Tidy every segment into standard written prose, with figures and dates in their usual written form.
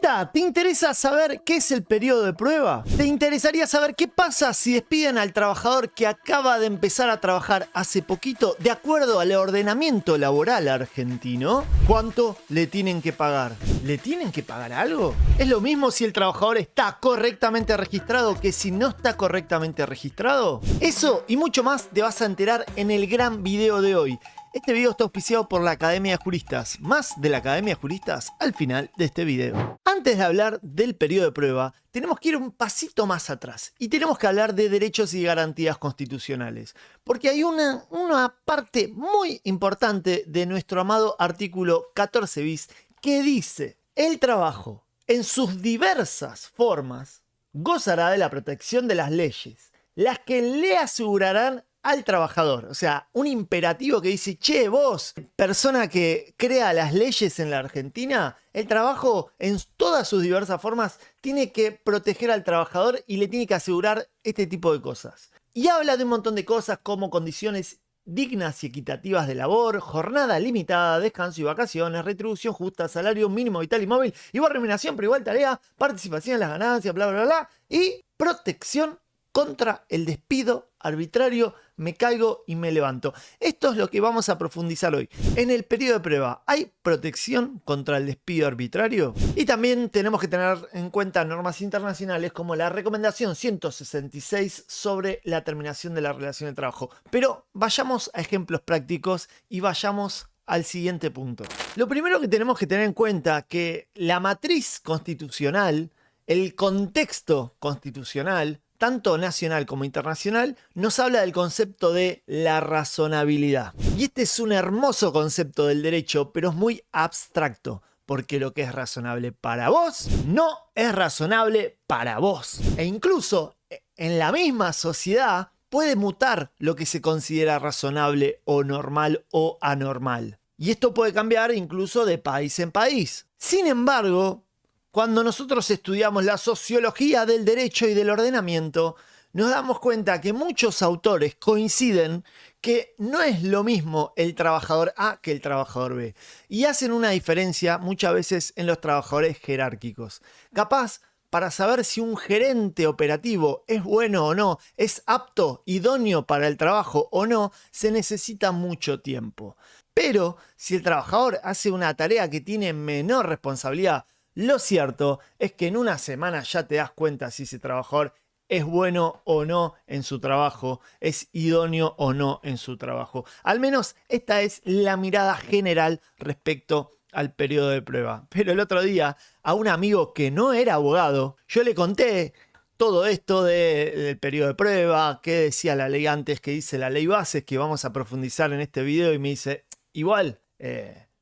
Jurista, ¿te interesa saber qué es el periodo de prueba? ¿Te interesaría saber qué pasa si despiden al trabajador que acaba de empezar a trabajar hace poquito de acuerdo al ordenamiento laboral argentino? ¿Cuánto le tienen que pagar? ¿Le tienen que pagar algo? ¿Es lo mismo si el trabajador está correctamente registrado que si no está correctamente registrado? Eso y mucho más te vas a enterar en el gran video de hoy. Este video está auspiciado por la Academia de Juristas. Más de la Academia de Juristas al final de este video. Antes de hablar del periodo de prueba, tenemos que ir un pasito más atrás y tenemos que hablar de derechos y garantías constitucionales. Porque hay una parte muy importante de nuestro amado artículo 14 bis que dice: el trabajo en sus diversas formas gozará de la protección de las leyes, las que le asegurarán al trabajador. O sea, un imperativo que dice: che, vos, persona que crea las leyes en la Argentina, el trabajo en todas sus diversas formas tiene que proteger al trabajador y le tiene que asegurar este tipo de cosas. Y habla de un montón de cosas como condiciones dignas y equitativas de labor, jornada limitada, descanso y vacaciones, retribución justa, salario mínimo vital y móvil, igual remuneración por igual tarea, participación en las ganancias, bla, bla, bla, y protección contra el despido arbitrario, me caigo y me levanto. Esto es lo que vamos a profundizar hoy. En el periodo de prueba, ¿hay protección contra el despido arbitrario? Y también tenemos que tener en cuenta normas internacionales como la recomendación 166 sobre la terminación de la relación de trabajo. Pero vayamos a ejemplos prácticos y vayamos al siguiente punto. Lo primero que tenemos que tener en cuenta es que la matriz constitucional, el contexto constitucional, tanto nacional como internacional, nos habla del concepto de la razonabilidad. Y este es un hermoso concepto del derecho, pero es muy abstracto, porque lo que es razonable para vos no es razonable para vos. E incluso en la misma sociedad puede mutar lo que se considera razonable o normal o anormal. Y esto puede cambiar incluso de país en país. Sin embargo, cuando nosotros estudiamos la sociología del derecho y del ordenamiento, nos damos cuenta que muchos autores coinciden que no es lo mismo el trabajador A que el trabajador B. Y hacen una diferencia muchas veces en los trabajadores jerárquicos. Capaz, para saber si un gerente operativo es bueno o no, es apto, idóneo para el trabajo o no, se necesita mucho tiempo. Pero si el trabajador hace una tarea que tiene menor responsabilidad, lo cierto es que en una semana ya te das cuenta si ese trabajador es bueno o no en su trabajo, es idóneo o no en su trabajo. Al menos esta es la mirada general respecto al periodo de prueba. Pero el otro día a un amigo que no era abogado, yo le conté todo esto del periodo de prueba, qué decía la ley antes, qué dice la ley bases, que vamos a profundizar en este video, y me dice: igual,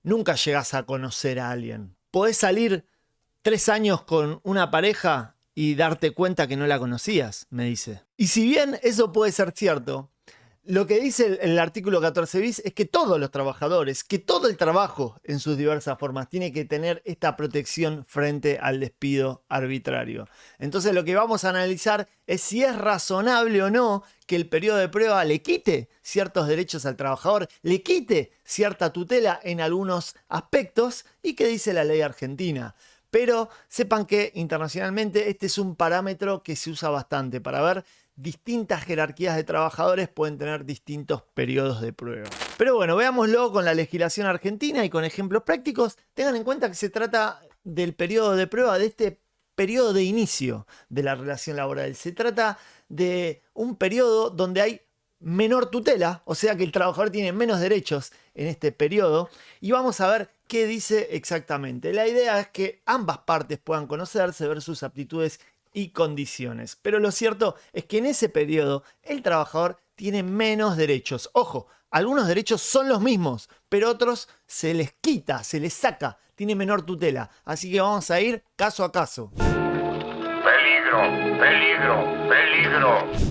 nunca llegas a conocer a alguien. Podés salir 3 años con una pareja y darte cuenta que no la conocías, me dice. Y si bien eso puede ser cierto, lo que dice el artículo 14 bis es que todos los trabajadores, que todo el trabajo en sus diversas formas tiene que tener esta protección frente al despido arbitrario. Entonces lo que vamos a analizar es si es razonable o no que el periodo de prueba le quite ciertos derechos al trabajador, le quite cierta tutela en algunos aspectos, y qué dice la ley argentina. Pero sepan que internacionalmente este es un parámetro que se usa bastante para ver distintas jerarquías de trabajadores pueden tener distintos periodos de prueba. Pero bueno, veámoslo con la legislación argentina y con ejemplos prácticos. Tengan en cuenta que se trata del periodo de prueba, de este periodo de inicio de la relación laboral. Se trata de un periodo donde hay menor tutela, o sea que el trabajador tiene menos derechos en este periodo, y vamos a ver qué dice exactamente. La idea es que ambas partes puedan conocerse, ver sus aptitudes y condiciones. Pero lo cierto es que en ese periodo el trabajador tiene menos derechos. Ojo, algunos derechos son los mismos, pero otros se les quita, se les saca, tiene menor tutela. Así que vamos a ir caso a caso. Peligro, peligro, peligro.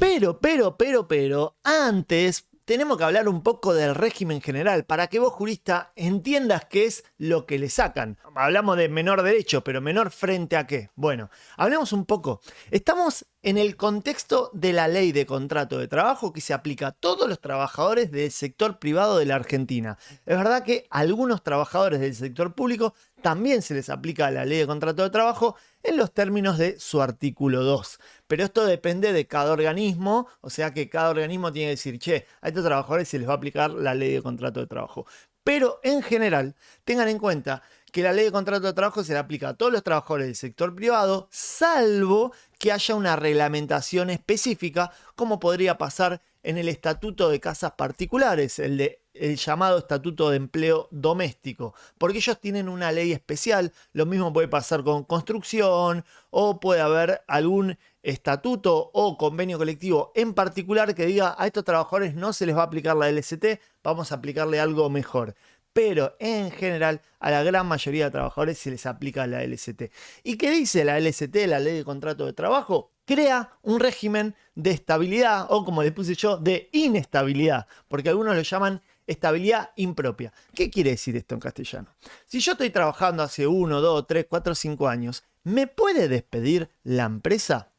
Pero, antes tenemos que hablar un poco del régimen general para que vos, jurista, entiendas qué es lo que le sacan. Hablamos de menor derecho, pero menor frente a qué. Bueno, hablemos un poco. Estamos en el contexto de la ley de contrato de trabajo que se aplica a todos los trabajadores del sector privado de la Argentina. Es verdad que algunos trabajadores del sector público también se les aplica la ley de contrato de trabajo en los términos de su artículo 2. Pero esto depende de cada organismo, o sea que cada organismo tiene que decir, che, a estos trabajadores se les va a aplicar la ley de contrato de trabajo. Pero en general, tengan en cuenta que la ley de contrato de trabajo se le aplica a todos los trabajadores del sector privado, salvo que haya una reglamentación específica, como podría pasar en el Estatuto de Casas Particulares, el llamado Estatuto de Empleo Doméstico, porque ellos tienen una ley especial. Lo mismo puede pasar con construcción, o puede haber algún estatuto o convenio colectivo en particular que diga a estos trabajadores no se les va a aplicar la LST, vamos a aplicarle algo mejor. Pero en general a la gran mayoría de trabajadores se les aplica la LST. ¿Y qué dice la LST, la Ley de Contrato de Trabajo? Crea un régimen de estabilidad, o como le puse yo, de inestabilidad, porque algunos lo llaman estabilidad impropia. ¿Qué quiere decir esto en castellano? Si yo estoy trabajando hace 1, 2, 3, 4, 5 años, ¿me puede despedir la empresa?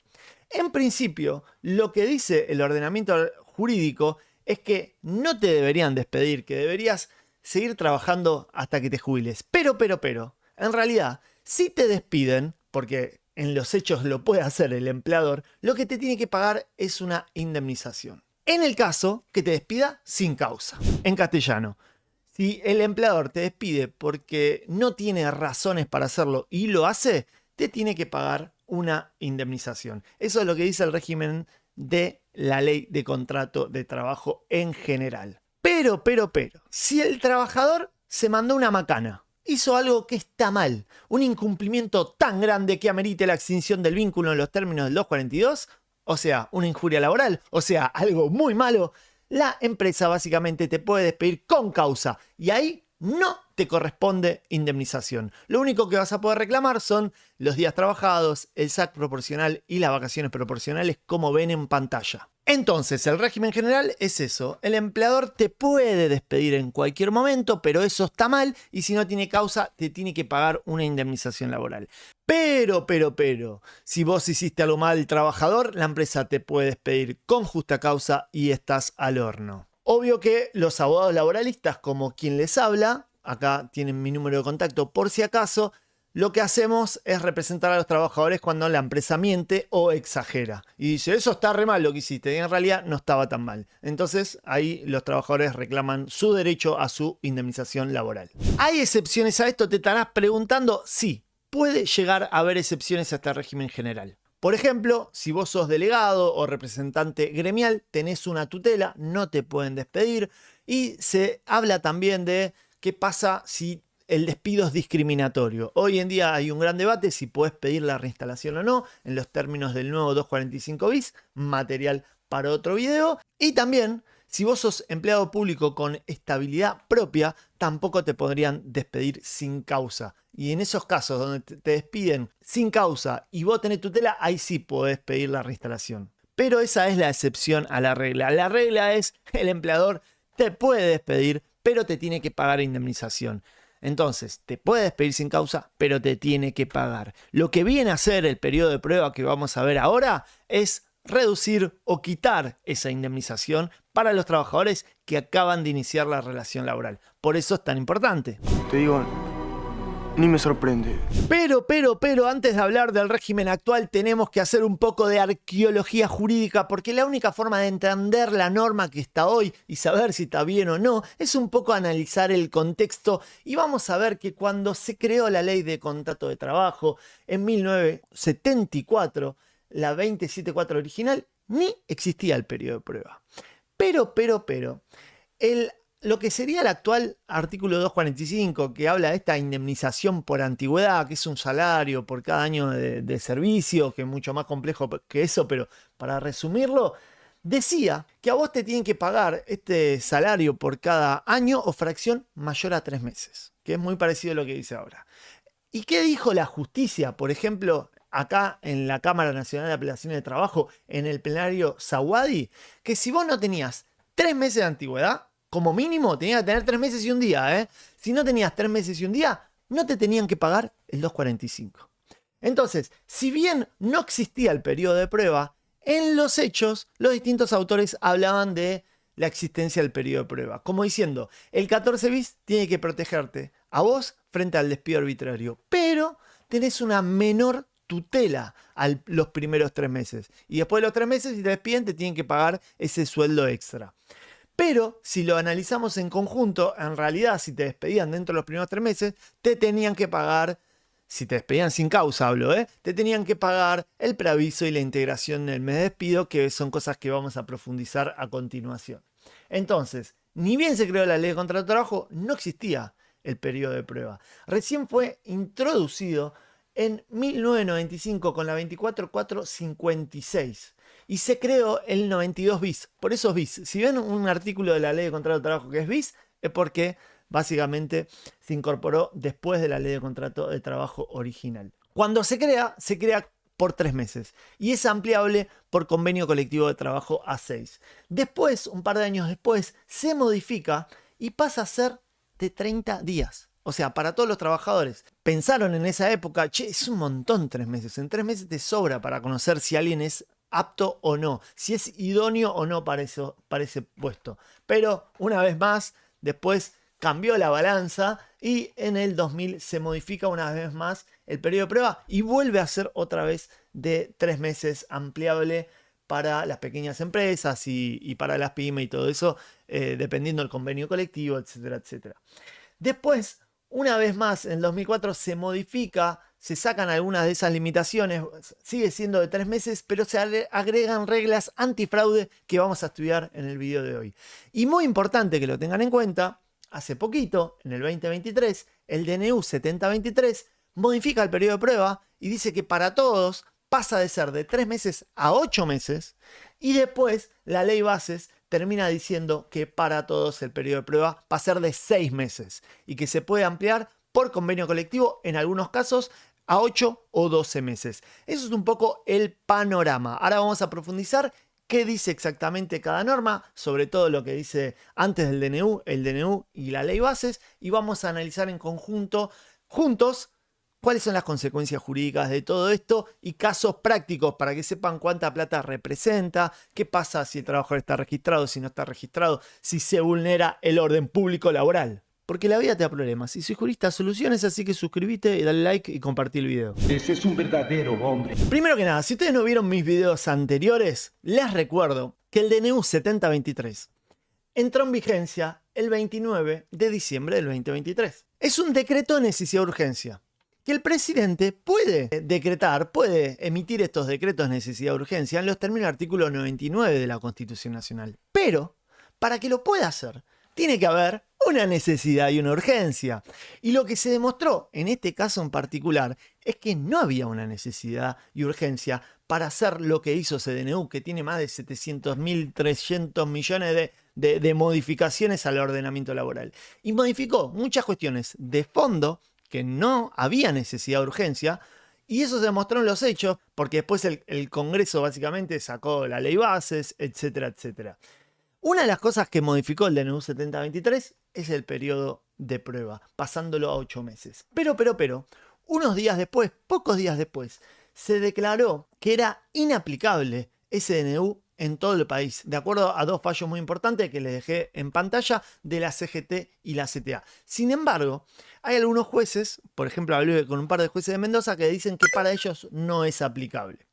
En principio, lo que dice el ordenamiento jurídico es que no te deberían despedir, que deberías seguir trabajando hasta que te jubiles. Pero, en realidad, si te despiden, porque en los hechos lo puede hacer el empleador, lo que te tiene que pagar es una indemnización. En el caso que te despida sin causa. En castellano, si el empleador te despide porque no tiene razones para hacerlo y lo hace, te tiene que pagar una indemnización. Eso es lo que dice el régimen de la ley de contrato de trabajo en general. Pero, si el trabajador se mandó una macana, hizo algo que está mal, un incumplimiento tan grande que amerite la extinción del vínculo en los términos del 242, o sea, una injuria laboral, o sea, algo muy malo, la empresa básicamente te puede despedir con causa y ahí no te corresponde indemnización. Lo único que vas a poder reclamar son los días trabajados, el SAC proporcional y las vacaciones proporcionales, como ven en pantalla. Entonces, el régimen general es eso. El empleador te puede despedir en cualquier momento, pero eso está mal y si no tiene causa, te tiene que pagar una indemnización laboral. Pero, si vos hiciste algo mal, trabajador, la empresa te puede despedir con justa causa y estás al horno. Obvio que los abogados laboralistas, como quien les habla, acá tienen mi número de contacto por si acaso, lo que hacemos es representar a los trabajadores cuando la empresa miente o exagera. Y dice, eso está re mal lo que hiciste, y en realidad no estaba tan mal. Entonces ahí los trabajadores reclaman su derecho a su indemnización laboral. ¿Hay excepciones a esto? Te estarás preguntando. Sí, puede llegar a haber excepciones a este régimen general. Por ejemplo, si vos sos delegado o representante gremial, tenés una tutela, no te pueden despedir. Y se habla también de qué pasa si el despido es discriminatorio. Hoy en día hay un gran debate si podés pedir la reinstalación o no, en los términos del nuevo 245 bis, material para otro video. Y también, si vos sos empleado público con estabilidad propia, tampoco te podrían despedir sin causa. Y en esos casos donde te despiden sin causa y vos tenés tutela, ahí sí podés pedir la reinstalación. Pero esa es la excepción a la regla. La regla es el empleador te puede despedir, pero te tiene que pagar indemnización. Entonces, te puede despedir sin causa, pero te tiene que pagar. Lo que viene a ser el periodo de prueba que vamos a ver ahora es reducir o quitar esa indemnización para los trabajadores que acaban de iniciar la relación laboral. Por eso es tan importante. Te digo, ni me sorprende. Pero, antes de hablar del régimen actual tenemos que hacer un poco de arqueología jurídica, porque la única forma de entender la norma que está hoy y saber si está bien o no es un poco analizar el contexto. Y vamos a ver que cuando se creó la ley de contrato de trabajo en 1974, la 274 original, ni existía el periodo de prueba. Pero, lo que sería el actual artículo 245, que habla de esta indemnización por antigüedad, que es un salario por cada año de servicio, que es mucho más complejo que eso, pero para resumirlo, decía que a vos te tienen que pagar este salario por cada año o fracción mayor a 3 meses, que es muy parecido a lo que dice ahora. ¿Y qué dijo la justicia? Por ejemplo, acá en la Cámara Nacional de Apelaciones de Trabajo, en el plenario Zawadi, que si vos no tenías 3 meses de antigüedad, como mínimo tenías que tener 3 meses y un día, ¿eh? Si no tenías 3 meses y un día, no te tenían que pagar el 245. Entonces, si bien no existía el periodo de prueba, en los hechos los distintos autores hablaban de la existencia del periodo de prueba. Como diciendo, el 14 bis tiene que protegerte a vos frente al despido arbitrario, pero tenés una menor tutela los primeros 3 meses. Y después de los 3 meses, si te despiden, te tienen que pagar ese sueldo extra. Pero si lo analizamos en conjunto, en realidad, si te despedían dentro de los primeros 3 meses, te tenían que pagar, si te despedían sin causa, hablo, te tenían que pagar el preaviso y la integración del mes de despido, que son cosas que vamos a profundizar a continuación. Entonces, ni bien se creó la ley de contrato de trabajo, no existía el periodo de prueba. Recién fue introducido en 1995 con la 24456 y se creó el 92 bis. Por eso es bis. Si ven un artículo de la ley de contrato de trabajo que es bis, es porque básicamente se incorporó después de la ley de contrato de trabajo original. Cuando se crea por 3 meses y es ampliable por convenio colectivo de trabajo a 6. Después, un par de años después, se modifica y pasa a ser de 30 días. O sea, para todos los trabajadores. Pensaron en esa época, che, es un montón 3 meses. En 3 meses te sobra para conocer si alguien es apto o no, si es idóneo o no para ese puesto. Pero una vez más, después cambió la balanza y en el 2000 se modifica una vez más el periodo de prueba y vuelve a ser otra vez de 3 meses ampliable para las pequeñas empresas y para las pymes y todo eso, dependiendo del convenio colectivo, etcétera, etcétera. Después, una vez más, en el 2004 se modifica, se sacan algunas de esas limitaciones, sigue siendo de 3 meses, pero se agregan reglas antifraude que vamos a estudiar en el video de hoy. Y muy importante que lo tengan en cuenta, hace poquito, en el 2023, el DNU 7023 modifica el periodo de prueba y dice que para todos pasa de ser de 3 meses a 8 meses y después la ley bases termina diciendo que para todos el periodo de prueba va a ser de 6 meses y que se puede ampliar por convenio colectivo en algunos casos a 8 o 12 meses. Eso es un poco el panorama. Ahora vamos a profundizar qué dice exactamente cada norma, sobre todo lo que dice antes del DNU, el DNU y la ley bases, y vamos a analizar en conjunto, juntos, cuáles son las consecuencias jurídicas de todo esto y casos prácticos para que sepan cuánta plata representa, qué pasa si el trabajador está registrado, si no está registrado, si se vulnera el orden público laboral. Porque la vida te da problemas. Si soy jurista, soluciones, así que suscríbete, dale like y compartí el video. Ese es un verdadero hombre. Primero que nada, si ustedes no vieron mis videos anteriores, les recuerdo que el DNU 7023 entró en vigencia el 29 de diciembre del 2023. Es un decreto de necesidad de urgencia que el presidente puede decretar, puede emitir estos decretos de necesidad de urgencia en los términos del artículo 99 de la Constitución Nacional. Pero, para que lo pueda hacer, tiene que haber una necesidad y una urgencia. Y lo que se demostró en este caso en particular es que no había una necesidad y urgencia para hacer lo que hizo ese DNU, que tiene más de 700.300 millones de modificaciones al ordenamiento laboral. Y modificó muchas cuestiones de fondo que no había necesidad de urgencia, y eso se demostró en los hechos, porque después el Congreso básicamente sacó la ley bases, etcétera, etcétera. Una de las cosas que modificó el DNU 7023 es el periodo de prueba, pasándolo a 8 meses. Pero, unos días después, pocos días después, se declaró que era inaplicable ese DNU en todo el país, de acuerdo a 2 fallos muy importantes que les dejé en pantalla de la CGT y la CTA. Sin embargo, hay algunos jueces, por ejemplo, hablé con un par de jueces de Mendoza, que dicen que para ellos no es aplicable.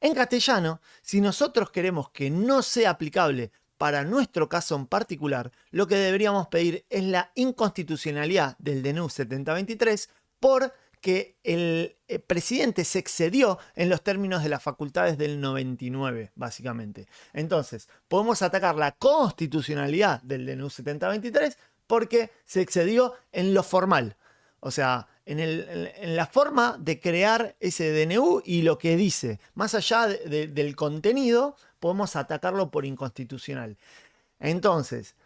En castellano, si nosotros queremos que no sea aplicable para nuestro caso en particular, lo que deberíamos pedir es la inconstitucionalidad del DNU 7023 porque el presidente se excedió en los términos de las facultades del 99, básicamente. Entonces, podemos atacar la constitucionalidad del DNU 7023 porque se excedió en lo formal. O sea, en la forma de crear ese DNU y lo que dice. Más allá del contenido, podemos atacarlo por inconstitucional. Entonces,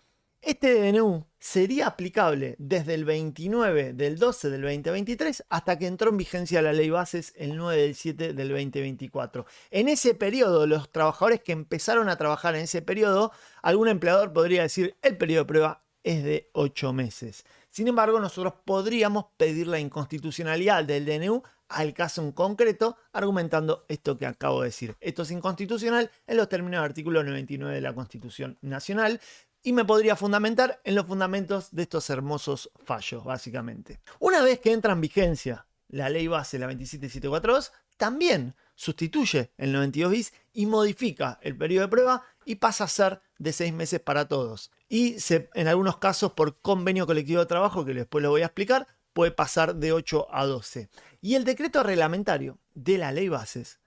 este DNU sería aplicable desde el 29 del 12 del 2023 hasta que entró en vigencia la ley bases el 9 del 7 del 2024. En ese periodo, los trabajadores que empezaron a trabajar en ese periodo, algún empleador podría decir el periodo de prueba es de 8 meses. Sin embargo, nosotros podríamos pedir la inconstitucionalidad del DNU al caso en concreto, argumentando esto que acabo de decir. Esto es inconstitucional en los términos del artículo 99 de la Constitución Nacional y me podría fundamentar en los fundamentos de estos hermosos fallos, básicamente. Una vez que entra en vigencia la ley base, la 27742, también sustituye el 92 bis y modifica el periodo de prueba y pasa a ser de 6 meses para todos. Y en algunos casos por convenio colectivo de trabajo, que después lo voy a explicar, puede pasar de 8 a 12. Y el decreto reglamentario de la ley bases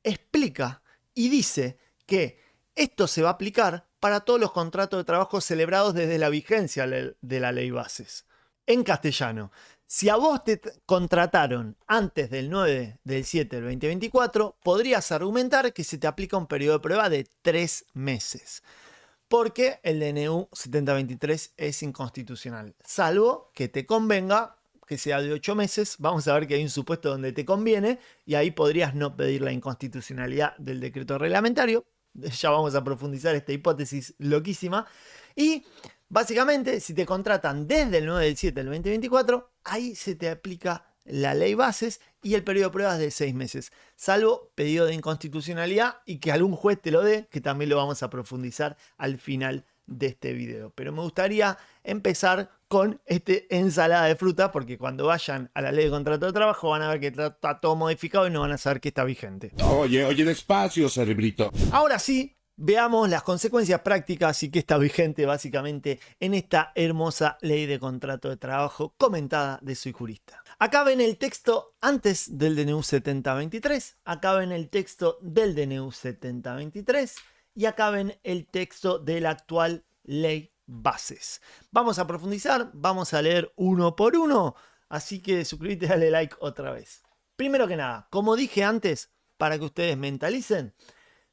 explica y dice que esto se va a aplicar para todos los contratos de trabajo celebrados desde la vigencia de la ley bases. En castellano, si a vos te contrataron antes del 9 del 7 del 2024, podrías argumentar que se te aplica un periodo de prueba de 3 meses. Porque el DNU 7023 es inconstitucional. Salvo que te convenga que sea de 8 meses. Vamos a ver que hay un supuesto donde te conviene y ahí podrías no pedir la inconstitucionalidad del decreto reglamentario. Ya vamos a profundizar esta hipótesis loquísima. Y básicamente, si te contratan desde el 9 del 7 del 2024, ahí se te aplica la ley bases y el periodo de pruebas de 6 meses. Salvo pedido de inconstitucionalidad y que algún juez te lo dé, que también lo vamos a profundizar al final de este video. Pero me gustaría empezar con ensalada de fruta, porque cuando vayan a la ley de contrato de trabajo van a ver que está todo modificado y no van a saber que está vigente. Oye, despacio, cerebrito. Ahora sí, veamos las consecuencias prácticas y que está vigente básicamente en esta hermosa ley de contrato de trabajo comentada de Soy Jurista. Acá ven el texto antes del DNU 7023, acá ven el texto del DNU 7023 y acá ven el texto de la actual ley bases. Vamos a profundizar, vamos a leer uno por uno, así que suscríbete y dale like otra vez. Primero que nada, como dije antes, para que ustedes mentalicen,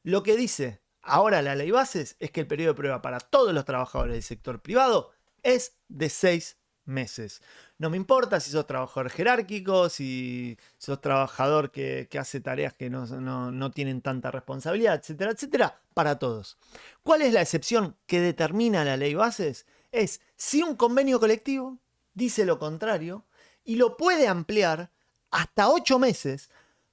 lo que dice ahora la ley bases es que el periodo de prueba para todos los trabajadores del sector privado es de 6 meses. No me importa si sos trabajador jerárquico, si sos trabajador que hace tareas que no tienen tanta responsabilidad, etcétera, etcétera, para todos. ¿Cuál es la excepción que determina la ley bases? Es si un convenio colectivo dice lo contrario y lo puede ampliar hasta 8 meses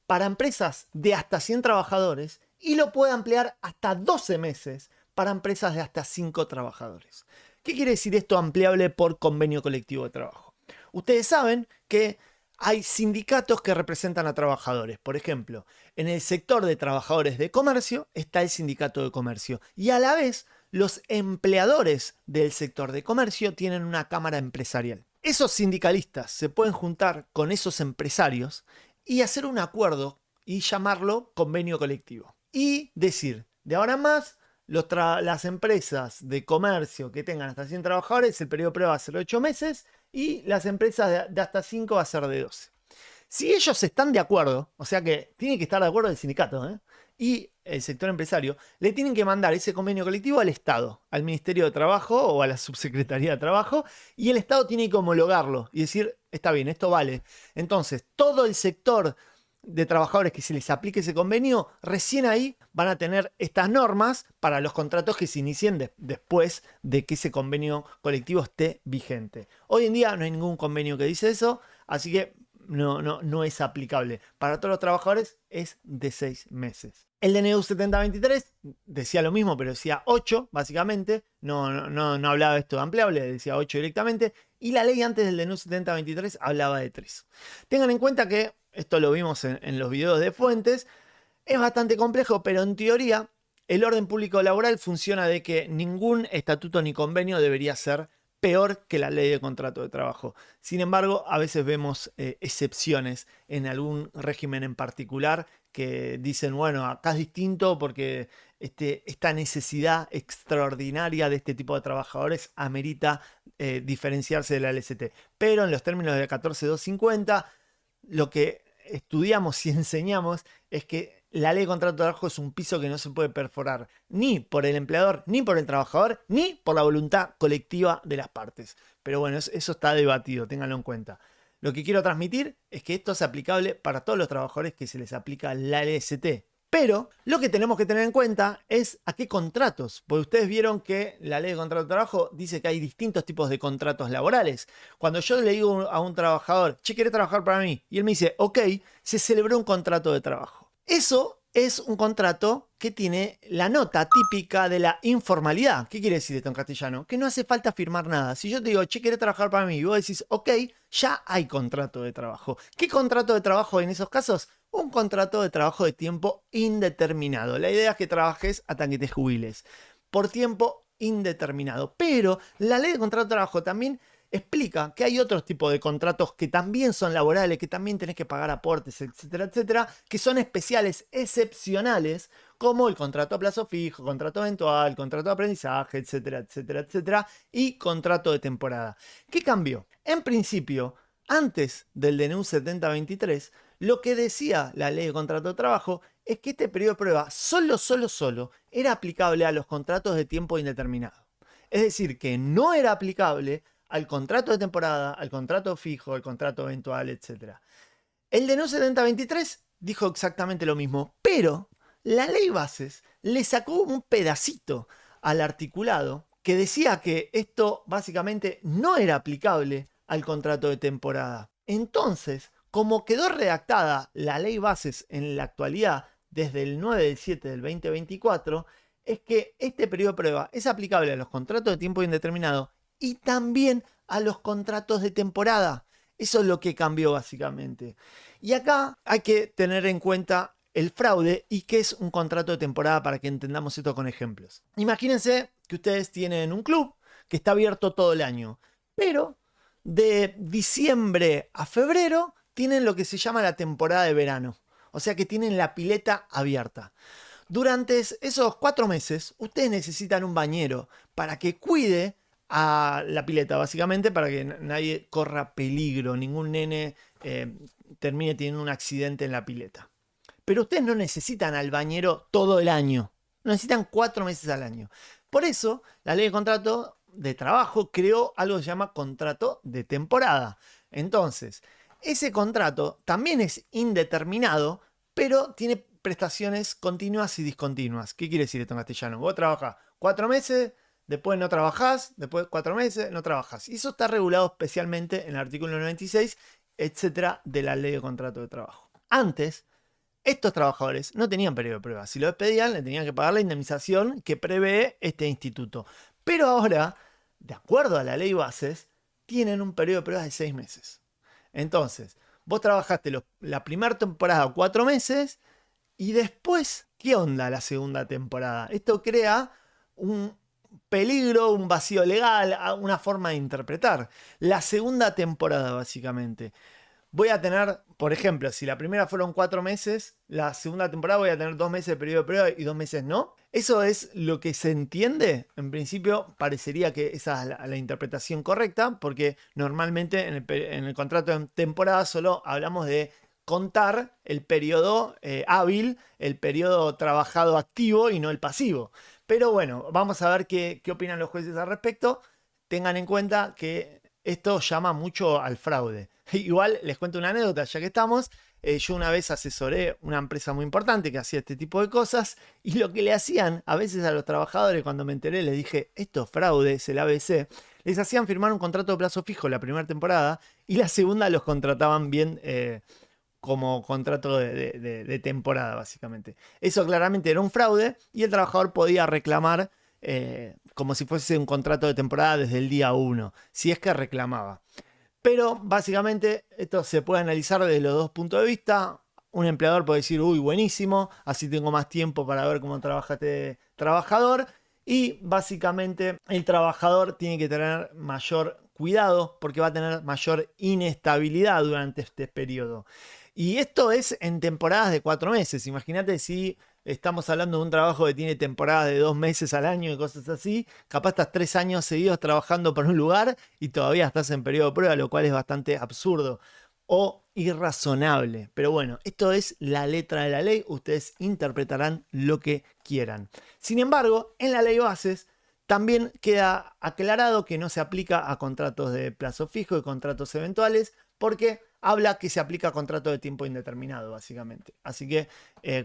para empresas de hasta 100 trabajadores y lo puede ampliar hasta 12 meses para empresas de hasta 5 trabajadores. ¿Qué quiere decir esto ampliable por convenio colectivo de trabajo? Ustedes saben que hay sindicatos que representan a trabajadores. Por ejemplo, en el sector de trabajadores de comercio está el sindicato de comercio y a la vez los empleadores del sector de comercio tienen una cámara empresarial. Esos sindicalistas se pueden juntar con esos empresarios y hacer un acuerdo y llamarlo convenio colectivo. Y decir, de ahora en más, las empresas de comercio que tengan hasta 100 trabajadores, el periodo de prueba va a ser 8 meses y las empresas de hasta 5 va a ser de 12. Si ellos están de acuerdo, o sea que tiene que estar de acuerdo el sindicato y el sector empresario, le tienen que mandar ese convenio colectivo al Estado, al Ministerio de Trabajo o a la Subsecretaría de Trabajo, y el Estado tiene que homologarlo y decir, está bien, esto vale. Entonces, todo el sector de trabajadores que se les aplique ese convenio, recién ahí van a tener estas normas para los contratos que se inicien después de que ese convenio colectivo esté vigente. Hoy en día no hay ningún convenio que dice eso, así que no es aplicable. Para todos los trabajadores es de 6 meses. El DNU 7023 decía lo mismo, pero decía 8, básicamente. No hablaba de esto de ampliable, decía 8 directamente. Y la ley antes del DNU 7023 hablaba de 3. Tengan en cuenta que, esto lo vimos en los videos de fuentes, es bastante complejo, pero en teoría el orden público laboral funciona de que ningún estatuto ni convenio debería ser peor que la ley de contrato de trabajo. Sin embargo, a veces vemos excepciones en algún régimen en particular que dicen, bueno, acá es distinto porque esta necesidad extraordinaria de este tipo de trabajadores amerita diferenciarse de la LST. Pero en los términos de la 14250, lo que estudiamos y enseñamos es que la ley de contrato de trabajo es un piso que no se puede perforar ni por el empleador, ni por el trabajador, ni por la voluntad colectiva de las partes. Pero bueno, eso está debatido, ténganlo en cuenta. Lo que quiero transmitir es que esto es aplicable para todos los trabajadores que se les aplica la LST. Pero lo que tenemos que tener en cuenta es a qué contratos. Porque ustedes vieron que la ley de contrato de trabajo dice que hay distintos tipos de contratos laborales. Cuando yo le digo a un trabajador, che, ¿quiere trabajar para mí? Y él me dice, ok, se celebró un contrato de trabajo. Eso es un contrato que tiene la nota típica de la informalidad. ¿Qué quiere decir esto en castellano? Que no hace falta firmar nada. Si yo te digo, che, ¿querés trabajar para mí? Y vos decís, ok, ya hay contrato de trabajo. ¿Qué contrato de trabajo en esos casos? Un contrato de trabajo de tiempo indeterminado. La idea es que trabajes hasta que te jubiles. Por tiempo indeterminado. Pero la ley de contrato de trabajo también explica que hay otros tipos de contratos que también son laborales, que también tenés que pagar aportes, etcétera, etcétera, que son especiales, excepcionales, como el contrato a plazo fijo, contrato eventual, contrato de aprendizaje, etcétera, etcétera, etcétera, y contrato de temporada. ¿Qué cambió? En principio, antes del DNU 7023, lo que decía la ley de contrato de trabajo es que este periodo de prueba solo era aplicable a los contratos de tiempo indeterminado. Es decir, que no era aplicable al contrato de temporada, al contrato fijo, al contrato eventual, etc. El DNU 7023 dijo exactamente lo mismo, pero la ley bases le sacó un pedacito al articulado que decía que esto básicamente no era aplicable al contrato de temporada. Entonces, como quedó redactada la ley bases en la actualidad desde el 9/7 del 2024, es que este periodo de prueba es aplicable a los contratos de tiempo indeterminado y también a los contratos de temporada. Eso es lo que cambió básicamente. Y acá hay que tener en cuenta el fraude y qué es un contrato de temporada para que entendamos esto con ejemplos. Imagínense que ustedes tienen un club que está abierto todo el año, pero de diciembre a febrero tienen lo que se llama la temporada de verano. O sea que tienen la pileta abierta. Durante esos 4 meses, ustedes necesitan un bañero para que cuide a la pileta, básicamente para que nadie corra peligro, ningún nene termine teniendo un accidente en la pileta. Pero ustedes no necesitan al bañero todo el año, necesitan 4 meses al año. Por eso, la ley de contrato de trabajo creó algo que se llama contrato de temporada. Entonces, ese contrato también es indeterminado, pero tiene prestaciones continuas y discontinuas. ¿Qué quiere decir esto en castellano? Vos trabajás 4 meses, después no trabajás, después 4 meses no trabajás. Y eso está regulado especialmente en el artículo 96, etcétera, de la ley de contrato de trabajo. Antes, estos trabajadores no tenían periodo de prueba. Si lo despedían, le tenían que pagar la indemnización que prevé este instituto. Pero ahora, de acuerdo a la ley bases, tienen un periodo de prueba de 6 meses. Entonces, vos trabajaste la primera temporada 4 meses y después, ¿qué onda la segunda temporada? Esto crea un peligro, un vacío legal, una forma de interpretar. La segunda temporada, básicamente. Voy a tener, por ejemplo, si la primera fueron 4 meses, la segunda temporada voy a tener 2 meses de periodo de prueba y 2 meses no. ¿Eso es lo que se entiende? En principio parecería que esa es la interpretación correcta, porque normalmente en el contrato de temporada solo hablamos de contar el periodo hábil, el periodo trabajado activo y no el pasivo. Pero bueno, vamos a ver qué opinan los jueces al respecto. Tengan en cuenta que esto llama mucho al fraude. Igual les cuento una anécdota, ya que estamos. Yo una vez asesoré una empresa muy importante que hacía este tipo de cosas y lo que le hacían a veces a los trabajadores, cuando me enteré, les dije, esto es fraude, es el ABC, les hacían firmar un contrato de plazo fijo la primera temporada y la segunda los contrataban bien como contrato de temporada, básicamente. Eso claramente era un fraude y el trabajador podía reclamar como si fuese un contrato de temporada desde el día 1, si es que reclamaba. Pero básicamente esto se puede analizar desde los dos puntos de vista. Un empleador puede decir, uy, buenísimo, así tengo más tiempo para ver cómo trabaja este trabajador. Y básicamente el trabajador tiene que tener mayor cuidado porque va a tener mayor inestabilidad durante este periodo. Y esto es en temporadas de 4 meses. Imagínate si estamos hablando de un trabajo que tiene temporadas de 2 meses al año y cosas así. Capaz estás 3 años seguidos trabajando por un lugar y todavía estás en periodo de prueba, lo cual es bastante absurdo o irrazonable. Pero bueno, esto es la letra de la ley. Ustedes interpretarán lo que quieran. Sin embargo, en la ley bases también queda aclarado que no se aplica a contratos de plazo fijo y contratos eventuales porque habla que se aplica a contrato de tiempo indeterminado, básicamente. Así que,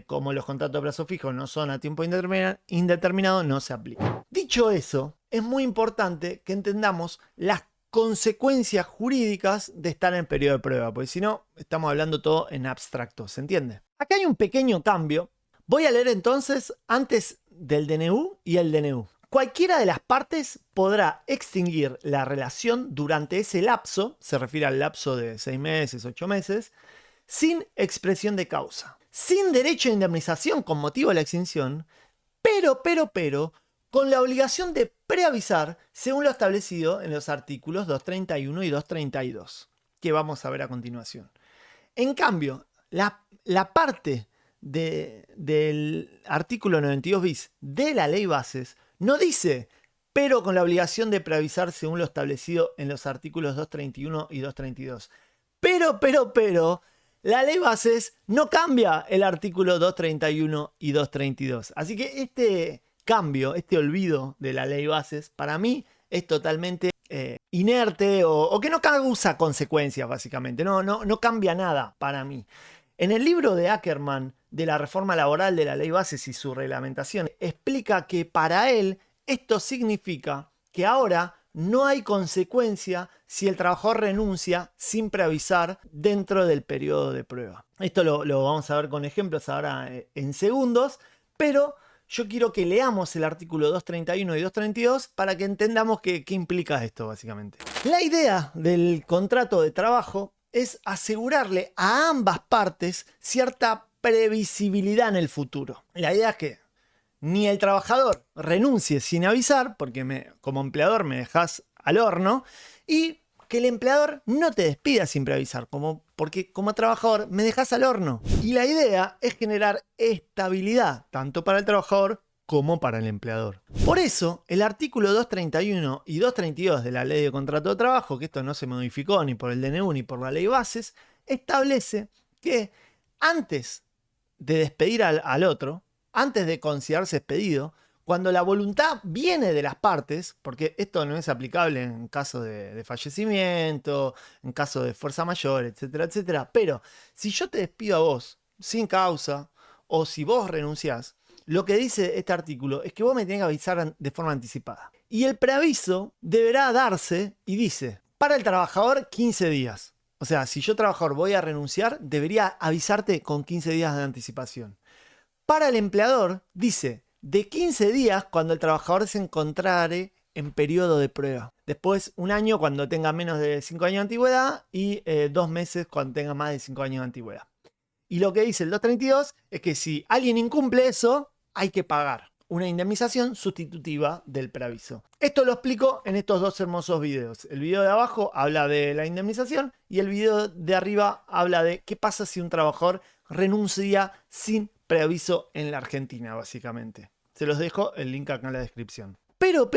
como los contratos de plazo fijo no son a tiempo indeterminado, no se aplica. Dicho eso, es muy importante que entendamos las consecuencias jurídicas de estar en periodo de prueba, porque si no, estamos hablando todo en abstracto, ¿se entiende? Acá hay un pequeño cambio, Voy a leer entonces antes del DNU y el DNU. Cualquiera de las partes podrá extinguir la relación durante ese lapso, se refiere al lapso de 6 meses, 8 meses, sin expresión de causa, sin derecho a indemnización con motivo de la extinción, pero, con la obligación de preavisar según lo establecido en los artículos 231 y 232, que vamos a ver a continuación. En cambio, la parte del artículo 92 bis de la ley bases no dice, pero con la obligación de preavisar según lo establecido en los artículos 231 y 232. Pero, la ley bases no cambia el artículo 231 y 232. Así que este cambio, este olvido de la ley bases, para mí es totalmente inerte o que no causa consecuencias, básicamente. No cambia nada para mí. En el libro de Ackerman de la reforma laboral de la ley bases y su reglamentación, explica que para él esto significa que ahora no hay consecuencia si el trabajador renuncia sin preavisar dentro del periodo de prueba. Esto lo vamos a ver con ejemplos ahora en segundos, pero yo quiero que leamos el artículo 231 y 232 para que entendamos qué implica esto, básicamente. La idea del contrato de trabajo es asegurarle a ambas partes cierta previsibilidad en el futuro. La idea es que ni el trabajador renuncie sin avisar, porque como empleador me dejas al horno, y que el empleador no te despida sin preavisar, porque como trabajador me dejas al horno. Y la idea es generar estabilidad, tanto para el trabajador como para el empleador. Por eso, el artículo 231 y 232 de la Ley de Contrato de Trabajo, que esto no se modificó ni por el DNU ni por la Ley Bases, establece que antes de despedir al otro, antes de considerarse despedido, cuando la voluntad viene de las partes, porque esto no es aplicable en caso de fallecimiento, en caso de fuerza mayor, etcétera, etcétera, pero si yo te despido a vos sin causa o si vos renunciás, lo que dice este artículo es que vos me tenés que avisar de forma anticipada. Y el preaviso deberá darse, y dice, para el trabajador 15 días. O sea, si yo trabajador voy a renunciar, debería avisarte con 15 días de anticipación. Para el empleador, dice, de 15 días cuando el trabajador se encontrare en periodo de prueba. Después, 1 año cuando tenga menos de 5 años de antigüedad y 2 meses cuando tenga más de 5 años de antigüedad. Y lo que dice el 232 es que si alguien incumple eso, hay que pagar una indemnización sustitutiva del preaviso. Esto lo explico en estos dos hermosos videos. El video de abajo habla de la indemnización y el video de arriba habla de qué pasa si un trabajador renuncia sin preaviso en la Argentina, básicamente. Se los dejo el link acá en la descripción. Pero,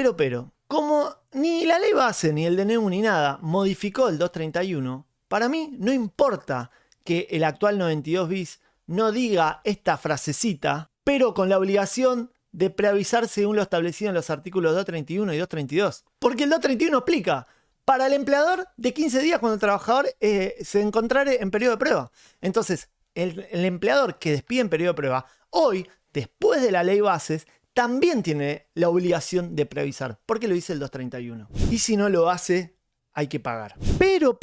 como ni la ley base, ni el DNU, ni nada modificó el 231, para mí no importa que el actual 92 bis no diga esta frasecita, pero con la obligación de preavisar según lo establecido en los artículos 231 y 232. Porque el 231 explica, para el empleador, de 15 días cuando el trabajador se encontrare en periodo de prueba. Entonces, el empleador que despide en periodo de prueba, hoy, después de la ley bases, también tiene la obligación de preavisar, porque lo dice el 231. Y si no lo hace, hay que pagar. Pero,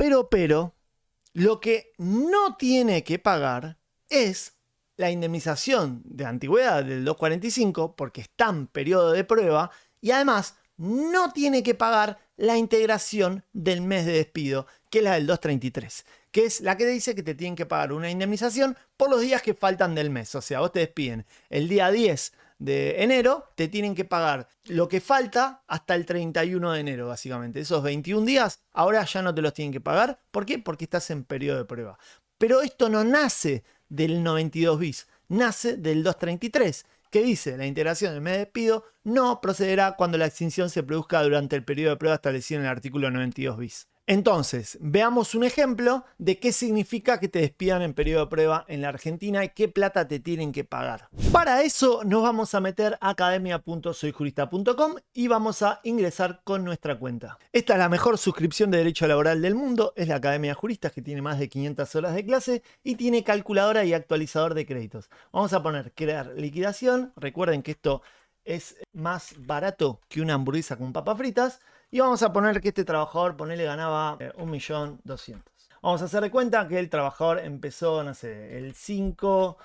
lo que no tiene que pagar es la indemnización de antigüedad del 245, porque está en periodo de prueba, y además no tiene que pagar la integración del mes de despido, que es la del 233, que es la que dice que te tienen que pagar una indemnización por los días que faltan del mes. O sea, vos te despiden el día 10 de enero, te tienen que pagar lo que falta hasta el 31 de enero, básicamente. Esos 21 días, ahora ya no te los tienen que pagar. ¿Por qué? Porque estás en periodo de prueba. Pero esto no nace del 92 bis, nace del 233, que dice, la integración del mes de despido no procederá cuando la extinción se produzca durante el periodo de prueba establecido en el artículo 92 bis. Entonces, veamos un ejemplo de qué significa que te despidan en periodo de prueba en la Argentina y qué plata te tienen que pagar. Para eso nos vamos a meter a academia.soyjurista.com y vamos a ingresar con nuestra cuenta. Esta es la mejor suscripción de derecho laboral del mundo, es la Academia de Juristas, que tiene más de 500 horas de clase y tiene calculadora y actualizador de créditos. Vamos a poner crear liquidación, recuerden que esto es más barato que una hamburguesa con papas fritas. Y vamos a poner que este trabajador, ganaba 1.200.000. Vamos a hacer de cuenta que el trabajador empezó, no sé, el 5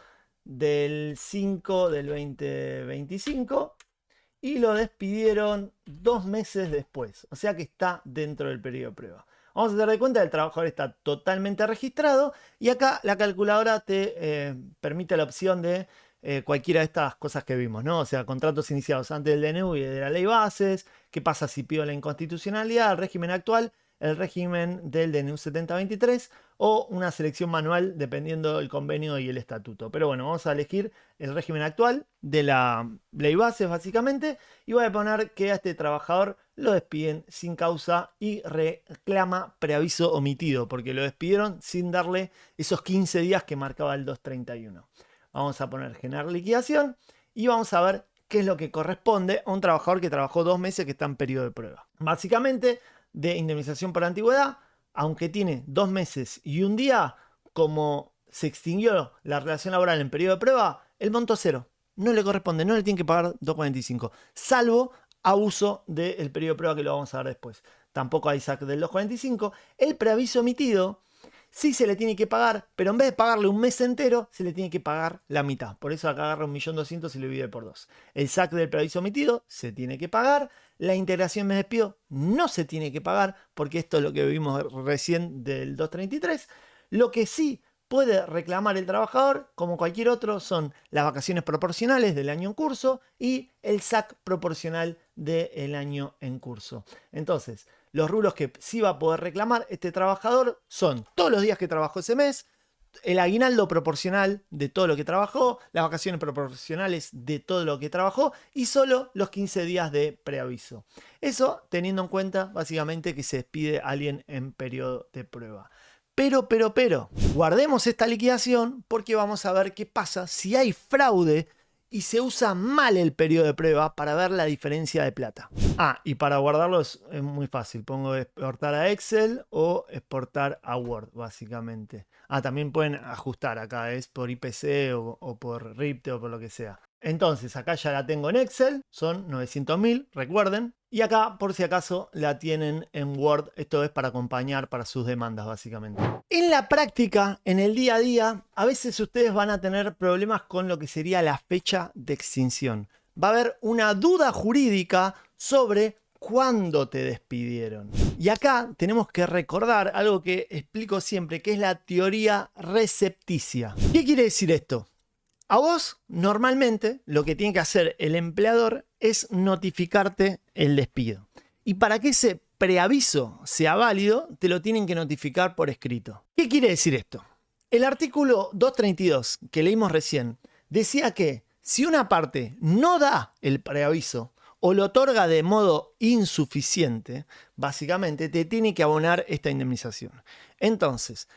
del 5 del 2025 y lo despidieron 2 meses después. O sea que está dentro del periodo de prueba. Vamos a tener de cuenta que el trabajador está totalmente registrado y acá la calculadora te permite la opción de cualquiera de estas cosas que vimos, ¿no? O sea, contratos iniciados antes del DNU y de la ley bases, qué pasa si pido la inconstitucionalidad, el régimen actual, el régimen del DNU 7023 o una selección manual dependiendo del convenio y el estatuto. Pero bueno, vamos a elegir el régimen actual de la ley bases básicamente y voy a poner que a este trabajador lo despiden sin causa y reclama preaviso omitido porque lo despidieron sin darle esos 15 días que marcaba el 231. Vamos a poner generar liquidación y vamos a ver qué es lo que corresponde a un trabajador que trabajó 2 meses que está en periodo de prueba. Básicamente, de indemnización por antigüedad, aunque tiene 2 meses y 1 día, como se extinguió la relación laboral en periodo de prueba, el monto cero. No le corresponde, no le tiene que pagar 245, salvo abuso del periodo de prueba que lo vamos a ver después. Tampoco hay SAC del 245. El preaviso omitido sí se le tiene que pagar, pero en vez de pagarle un mes entero, se le tiene que pagar la mitad. Por eso acá agarra 1.200.000 y lo divide por 2. El SAC del preaviso omitido se tiene que pagar. La integración mes despido no se tiene que pagar, porque esto es lo que vimos recién del 233. Lo que sí puede reclamar el trabajador, como cualquier otro, son las vacaciones proporcionales del año en curso y el SAC proporcional del año en curso. Entonces, los rubros que sí va a poder reclamar este trabajador son todos los días que trabajó ese mes, el aguinaldo proporcional de todo lo que trabajó, las vacaciones proporcionales de todo lo que trabajó y solo los 15 días de preaviso. Eso teniendo en cuenta básicamente que se despide a alguien en periodo de prueba. Pero, guardemos esta liquidación porque vamos a ver qué pasa si hay fraude y se usa mal el periodo de prueba para ver la diferencia de plata. Y para guardarlo es muy fácil. Pongo exportar a Excel o exportar a Word, básicamente. También pueden ajustar acá, es por IPC o por RIPTE o por lo que sea. Entonces, acá ya la tengo en Excel, son 900.000, recuerden. Y acá, por si acaso, la tienen en Word. Esto es para acompañar para sus demandas, básicamente. En la práctica, en el día a día, a veces ustedes van a tener problemas con lo que sería la fecha de extinción. Va a haber una duda jurídica sobre cuándo te despidieron. Y acá tenemos que recordar algo que explico siempre, que es la teoría recepticia. ¿Qué quiere decir esto? A vos, normalmente, lo que tiene que hacer el empleador es notificarte el despido. Y para que ese preaviso sea válido, te lo tienen que notificar por escrito. ¿Qué quiere decir esto? El artículo 232 que leímos recién decía que si una parte no da el preaviso o lo otorga de modo insuficiente, básicamente te tiene que abonar esta indemnización. Entonces,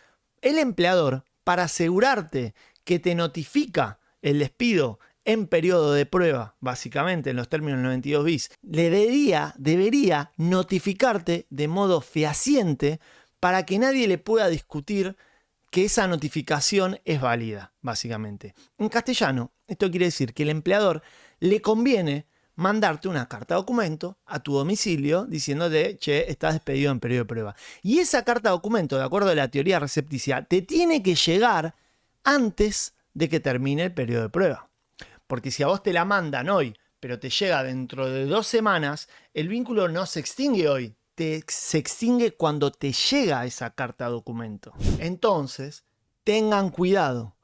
el empleador, para asegurarte que te notifica el despido en periodo de prueba, básicamente en los términos 92 bis, debería notificarte de modo fehaciente para que nadie le pueda discutir que esa notificación es válida, básicamente. En castellano, esto quiere decir que el empleador le conviene mandarte una carta documento a tu domicilio diciéndote, che, estás despedido en periodo de prueba. Y esa carta documento, de acuerdo a la teoría recepticia, te tiene que llegar antes de que termine el periodo de prueba. Porque si a vos te la mandan hoy, pero te llega dentro de 2 semanas, el vínculo no se extingue hoy, se extingue cuando te llega esa carta documento. Entonces, tengan cuidado.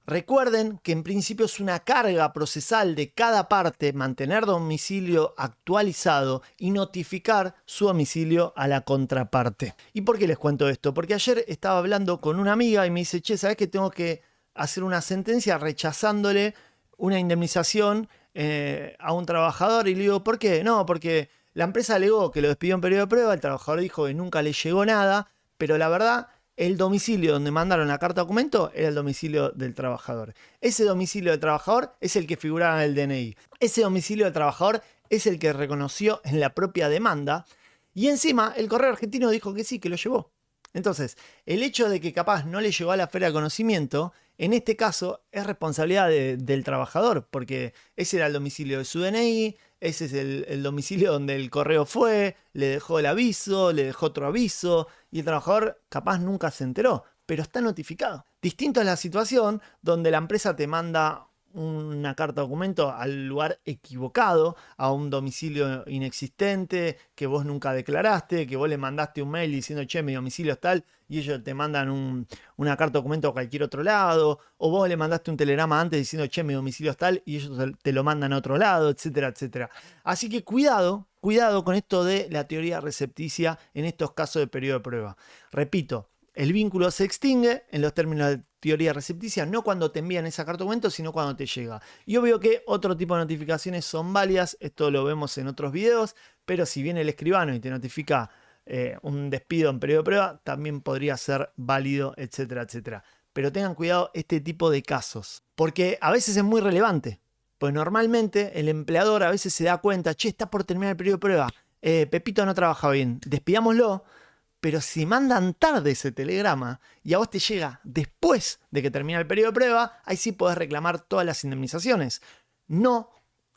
Recuerden que en principio es una carga procesal de cada parte mantener domicilio actualizado y notificar su domicilio a la contraparte. ¿Y por qué les cuento esto? Porque ayer estaba hablando con una amiga y me dice, che, ¿sabés que tengo que hacer una sentencia rechazándole una indemnización a un trabajador? Y le digo, ¿por qué? No, porque la empresa alegó que lo despidió en periodo de prueba, el trabajador dijo que nunca le llegó nada, pero la verdad, el domicilio donde mandaron la carta documento era el domicilio del trabajador. Ese domicilio del trabajador es el que figuraba en el DNI. Ese domicilio del trabajador es el que reconoció en la propia demanda. Y encima, el Correo Argentino dijo que sí, que lo llevó. Entonces, el hecho de que capaz no le llegó a la feria de conocimiento, en este caso es responsabilidad del trabajador, porque ese era el domicilio de su DNI, ese es el domicilio donde el correo fue, le dejó el aviso, le dejó otro aviso, y el trabajador capaz nunca se enteró, pero está notificado. Distinto es la situación donde la empresa te manda una carta documento al lugar equivocado, a un domicilio inexistente que vos nunca declaraste, que vos le mandaste un mail diciendo che, mi domicilio es tal, y ellos te mandan una carta documento a cualquier otro lado, o vos le mandaste un telegrama antes diciendo che, mi domicilio es tal, y ellos te lo mandan a otro lado, etcétera, etcétera. Así que cuidado con esto de la teoría recepticia en estos casos de periodo de prueba. Repito, el vínculo se extingue en los términos de teoría recepticia, no cuando te envían esa carta documento, sino cuando te llega. Y obvio que otro tipo de notificaciones son válidas, esto lo vemos en otros videos, pero si viene el escribano y te notifica un despido en periodo de prueba, también podría ser válido, etcétera, etcétera. Pero tengan cuidado este tipo de casos, porque a veces es muy relevante. Pues normalmente el empleador a veces se da cuenta, che, está por terminar el periodo de prueba, Pepito no trabaja bien, despidámoslo. Pero si mandan tarde ese telegrama y a vos te llega después de que termina el periodo de prueba, ahí sí podés reclamar todas las indemnizaciones, no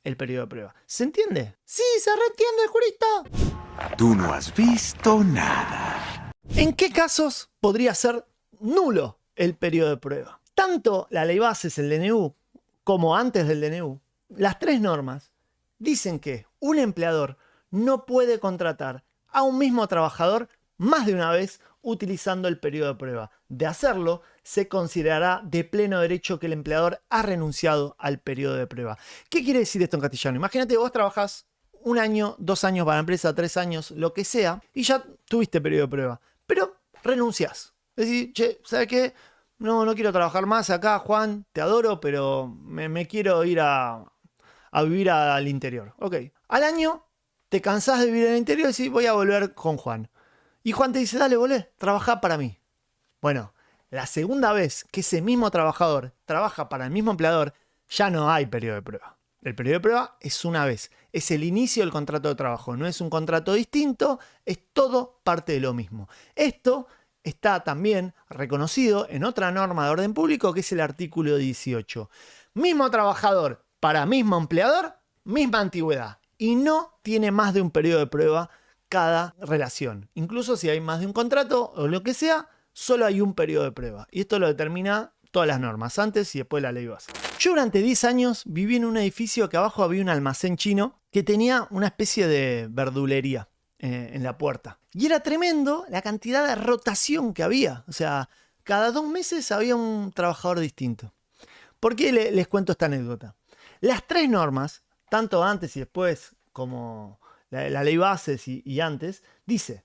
el periodo de prueba. ¿Se entiende? Sí, se reentiende, jurista. Tú no has visto nada. ¿En qué casos podría ser nulo el periodo de prueba? Tanto la ley bases, el DNU, como antes del DNU, las tres normas dicen que un empleador no puede contratar a un mismo trabajador más de una vez utilizando el periodo de prueba. De hacerlo, se considerará de pleno derecho que el empleador ha renunciado al periodo de prueba. ¿Qué quiere decir esto en castellano? Imagínate que vos trabajás 1 año, 2 años para la empresa, 3 años, lo que sea, y ya tuviste periodo de prueba, pero renunciás. Es decir, che, ¿sabes qué? No quiero trabajar más acá, Juan, te adoro, pero me quiero ir a vivir al interior. Ok. Al año te cansás de vivir en el interior y decís, voy a volver con Juan. Y Juan te dice, dale, volvé, trabajá para mí. Bueno, la segunda vez que ese mismo trabajador trabaja para el mismo empleador, ya no hay periodo de prueba. El periodo de prueba es una vez, es el inicio del contrato de trabajo, no es un contrato distinto, es todo parte de lo mismo. Esto está también reconocido en otra norma de orden público que es el artículo 18. Mismo trabajador para mismo empleador, misma antigüedad y no tiene más de un periodo de prueba cada relación. Incluso si hay más de un contrato o lo que sea, solo hay un periodo de prueba. Y esto lo determina todas las normas, antes y después la ley base. Yo durante 10 años viví en un edificio que abajo había un almacén chino que tenía una especie de verdulería en la puerta. Y era tremendo la cantidad de rotación que había. O sea, cada 2 meses había un trabajador distinto. ¿Por qué les cuento esta anécdota? Las tres normas, tanto antes y después como la ley bases y antes, dice: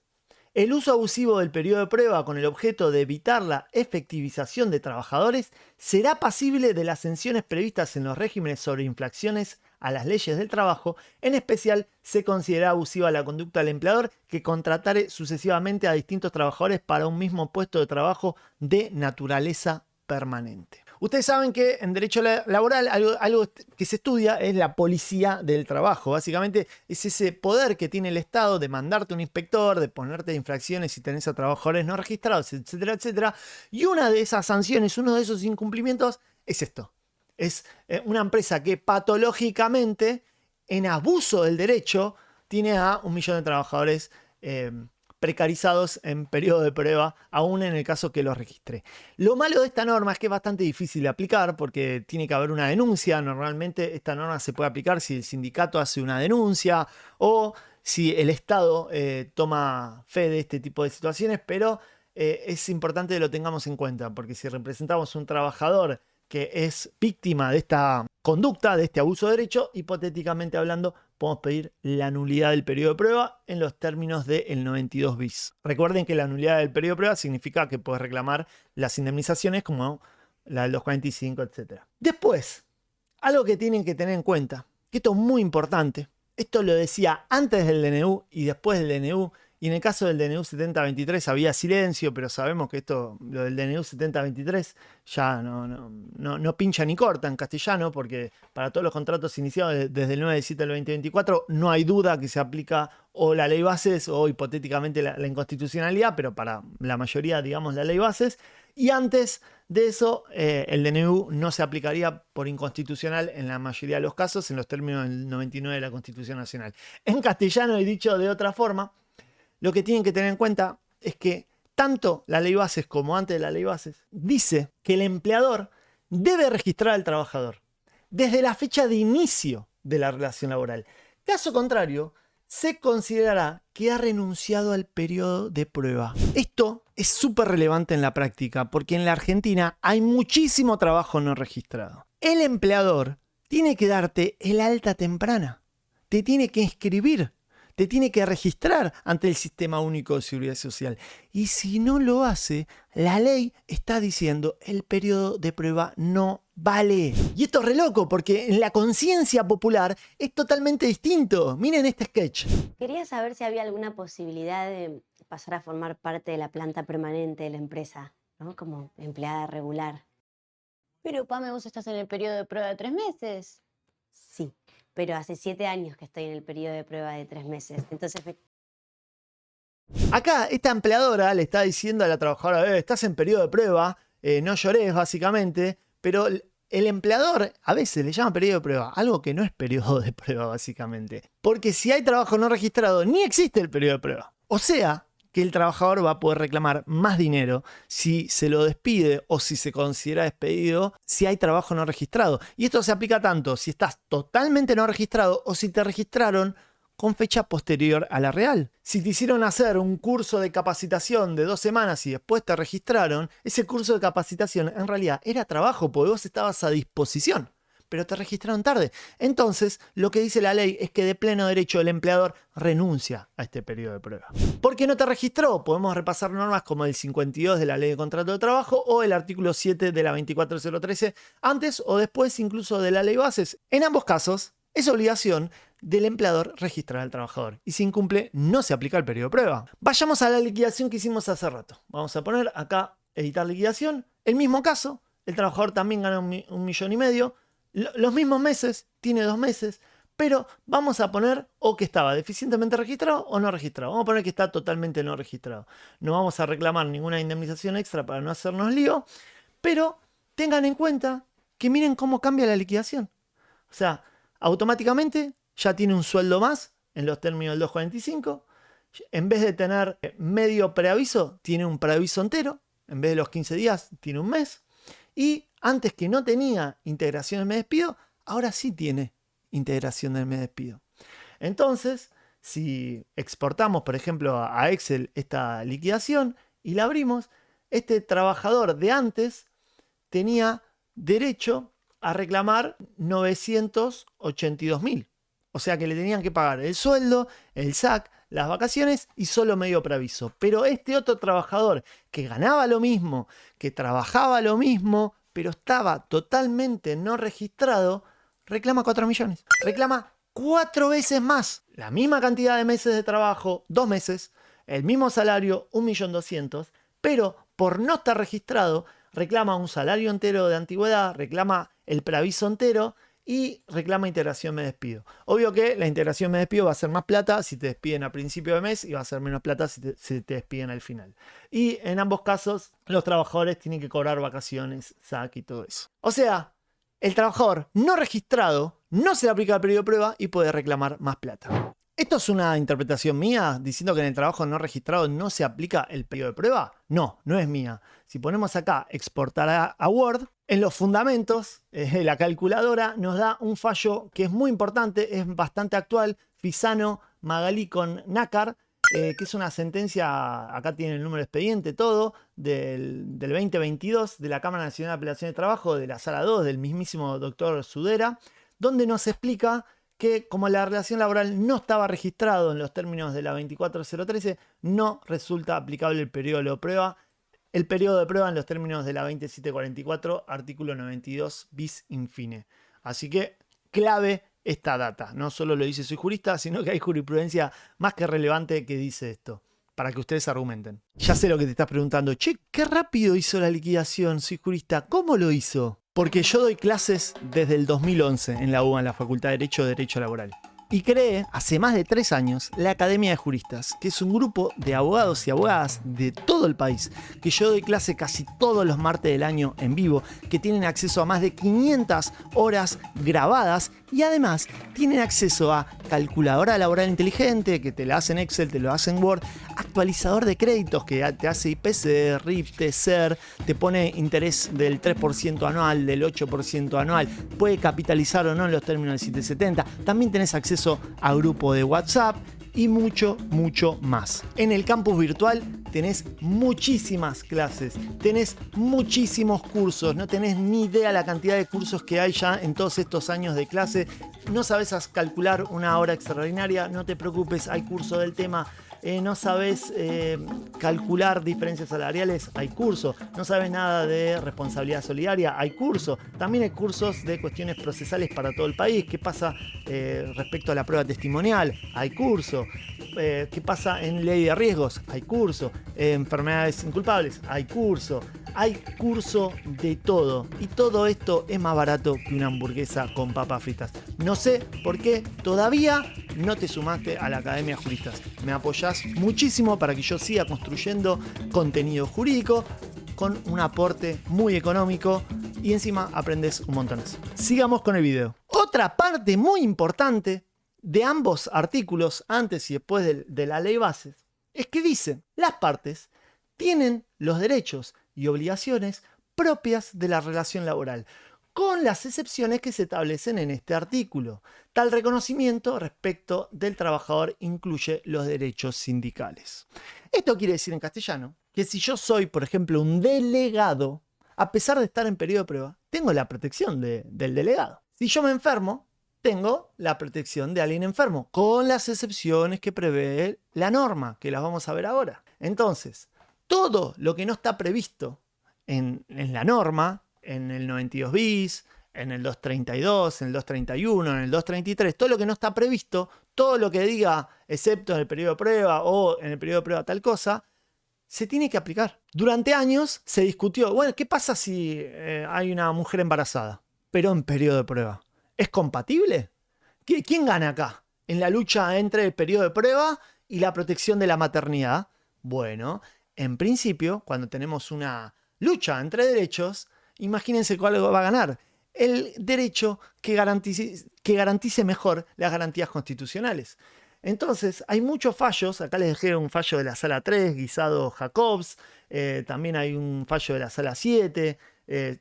el uso abusivo del periodo de prueba con el objeto de evitar la efectivización de trabajadores será pasible de las sanciones previstas en los regímenes sobre infracciones a las leyes del trabajo. En especial, se considera abusiva la conducta del empleador que contratare sucesivamente a distintos trabajadores para un mismo puesto de trabajo de naturaleza permanente. Ustedes saben que en derecho laboral algo que se estudia es la policía del trabajo. Básicamente es ese poder que tiene el Estado de mandarte un inspector, de ponerte infracciones si tenés a trabajadores no registrados, etcétera, etcétera. Y una de esas sanciones, uno de esos incumplimientos es esto. Es una empresa que patológicamente, en abuso del derecho, tiene a 1 millón de trabajadores precarizados en periodo de prueba, aún en el caso que los registre. Lo malo de esta norma es que es bastante difícil de aplicar porque tiene que haber una denuncia. Normalmente esta norma se puede aplicar si el sindicato hace una denuncia o si el Estado toma fe de este tipo de situaciones, pero es importante que lo tengamos en cuenta porque si representamos un trabajador que es víctima de esta conducta, de este abuso de derecho, hipotéticamente hablando, podemos pedir la nulidad del periodo de prueba en los términos del 92 bis. Recuerden que la nulidad del periodo de prueba significa que puedes reclamar las indemnizaciones como la del 245, etc. Después, algo que tienen que tener en cuenta, que esto es muy importante, esto lo decía antes del DNU y después del DNU, y en el caso del DNU 7023 había silencio, pero sabemos que esto, lo del DNU 7023 ya no pincha ni corta en castellano, porque para todos los contratos iniciados desde el 9 de 7 del 2024 no hay duda que se aplica o la ley bases o hipotéticamente la inconstitucionalidad, pero para la mayoría, digamos, la ley bases. Y antes de eso, el DNU no se aplicaría por inconstitucional en la mayoría de los casos, en los términos del 99 de la Constitución Nacional. En castellano, y dicho de otra forma, lo que tienen que tener en cuenta es que tanto la ley Bases como antes de la ley Bases, dice que el empleador debe registrar al trabajador desde la fecha de inicio de la relación laboral. Caso contrario, se considerará que ha renunciado al periodo de prueba. Esto es súper relevante en la práctica porque en la Argentina hay muchísimo trabajo no registrado. El empleador tiene que darte el alta temprana, te tiene que inscribir, te tiene que registrar ante el Sistema Único de Seguridad Social. Y si no lo hace, la ley está diciendo el periodo de prueba no vale. Y esto es re loco porque en la conciencia popular es totalmente distinto. Miren este sketch. Quería saber si había alguna posibilidad de pasar a formar parte de la planta permanente de la empresa, ¿no? Como empleada regular. Pero, Pame, vos estás en el periodo de prueba de 3 meses. Sí, pero hace 7 años que estoy en el periodo de prueba de 3 meses. Entonces Acá esta empleadora le está diciendo a la trabajadora, estás en periodo de prueba, no llores básicamente, pero el empleador a veces le llama periodo de prueba, algo que no es periodo de prueba básicamente. Porque si hay trabajo no registrado, ni existe el periodo de prueba. O sea, que el trabajador va a poder reclamar más dinero si se lo despide o si se considera despedido si hay trabajo no registrado. Y esto se aplica tanto si estás totalmente no registrado o si te registraron con fecha posterior a la real. Si te hicieron hacer un curso de capacitación de 2 semanas y después te registraron, ese curso de capacitación en realidad era trabajo porque vos estabas a disposición, pero te registraron tarde. Entonces, lo que dice la ley es que de pleno derecho el empleador renuncia a este periodo de prueba. ¿Por qué no te registró? Podemos repasar normas como el 52 de la Ley de Contrato de Trabajo o el artículo 7 de la 24013, antes o después incluso de la Ley Bases. En ambos casos, es obligación del empleador registrar al trabajador. Y si incumple, no se aplica el periodo de prueba. Vayamos a la liquidación que hicimos hace rato. Vamos a poner acá, editar liquidación. El mismo caso, el trabajador también gana 1,5 millones. Los mismos meses, tiene 2 meses, pero vamos a poner o que estaba deficientemente registrado o no registrado. Vamos a poner que está totalmente no registrado. No vamos a reclamar ninguna indemnización extra para no hacernos lío, pero tengan en cuenta que miren cómo cambia la liquidación. O sea, automáticamente ya tiene un sueldo más en los términos del 245. En vez de tener medio preaviso, tiene un preaviso entero. En vez de los 15 días, tiene un mes. Y antes que no tenía integración del me despido, ahora sí tiene integración del me despido. Entonces, si exportamos, por ejemplo, a Excel esta liquidación y la abrimos, este trabajador de antes tenía derecho a reclamar 982.000. O sea que le tenían que pagar el sueldo, el SAC, las vacaciones y solo medio preaviso. Pero este otro trabajador que ganaba lo mismo, que trabajaba lo mismo, pero estaba totalmente no registrado, reclama 4 millones. Reclama 4 veces más. La misma cantidad de meses de trabajo, 2 meses, el mismo salario, 1.200.000, pero por no estar registrado, reclama un salario entero de antigüedad, reclama el preaviso entero y reclama integración me despido. Obvio que la integración me despido va a ser más plata si te despiden a principio de mes y va a ser menos plata si te despiden al final. Y en ambos casos los trabajadores tienen que cobrar vacaciones, SAC y todo eso. O sea, el trabajador no registrado no se le aplica el periodo de prueba y puede reclamar más plata. ¿Esto es una interpretación mía diciendo que en el trabajo no registrado no se aplica el periodo de prueba? No, no es mía. Si ponemos acá exportar a Word, en los fundamentos, la calculadora nos da un fallo que es muy importante, es bastante actual, Fisano Magalí con Nácar, que es una sentencia, acá tiene el número de expediente, todo, del 2022 de la Cámara Nacional de Apelación de Trabajo, de la Sala 2, del mismísimo doctor Sudera, donde nos explica que como la relación laboral no estaba registrado en los términos de la 24013, no resulta aplicable el periodo de prueba. El periodo de prueba en los términos de la 20744, artículo 92 bis infine. Así que clave esta data. No solo lo dice Soy Jurista, sino que hay jurisprudencia más que relevante que dice esto, para que ustedes argumenten. Ya sé lo que te estás preguntando. Che, qué rápido hizo la liquidación, Soy Jurista. ¿Cómo lo hizo? Porque yo doy clases desde el 2011 en la UBA, en la Facultad de Derecho Laboral. y creé hace más de 3 años la Academia de Juristas, que es un grupo de abogados y abogadas de todo el país, que yo doy clase casi todos los martes del año en vivo, que tienen acceso a más de 500 horas grabadas y además tienen acceso a calculadora laboral inteligente, que te la hace en Excel, te lo hace en Word, actualizador de créditos que te hace IPC, RIF, TESER, te pone interés del 3% anual, del 8% anual, puede capitalizar o no en los términos del 770, también tenés acceso a grupo de WhatsApp y mucho, mucho más. En el campus virtual tenés muchísimas clases, tenés muchísimos cursos, no tenés ni idea la cantidad de cursos que hay ya en todos estos años de clase. No sabes calcular una hora extraordinaria, no te preocupes, hay curso del tema. No sabes calcular diferencias salariales, hay curso. No sabes nada de responsabilidad solidaria, hay curso. También hay cursos de cuestiones procesales para todo el país. ¿Qué pasa respecto a la prueba testimonial? Hay curso. ¿Qué pasa en ley de riesgos? Hay curso. Enfermedades inculpables, hay curso. Hay curso de todo. Y todo esto es más barato que una hamburguesa con papas fritas. No sé por qué todavía no te sumaste a la Academia de Juristas. Me apoyás muchísimo para que yo siga construyendo contenido jurídico con un aporte muy económico y encima aprendes un montón. Sigamos con el video. Otra parte muy importante de ambos artículos, antes y después de la ley bases, es que dicen las partes tienen los derechos y obligaciones propias de la relación laboral, con las excepciones que se establecen en este artículo. Tal reconocimiento respecto del trabajador incluye los derechos sindicales. Esto quiere decir en castellano que si yo soy, por ejemplo, un delegado, a pesar de estar en periodo de prueba, tengo la protección del delegado. Si yo me enfermo, tengo la protección de alguien enfermo, con las excepciones que prevé la norma, que las vamos a ver ahora. Entonces, todo lo que no está previsto en la norma, en el 92 bis, en el 232, en el 231, en el 233, todo lo que no está previsto, todo lo que diga excepto en el periodo de prueba o en el periodo de prueba tal cosa, se tiene que aplicar. Durante años se discutió, bueno, ¿qué pasa si hay una mujer embarazada, pero en periodo de prueba? ¿Es compatible? ¿Quién gana acá en la lucha entre el periodo de prueba y la protección de la maternidad? Bueno, en principio, cuando tenemos una lucha entre derechos, imagínense cuál va a ganar. El derecho que garantice mejor las garantías constitucionales. Entonces, hay muchos fallos. Acá les dejé un fallo de la Sala 3, Guisado-Jacobs. También hay un fallo de la Sala 7.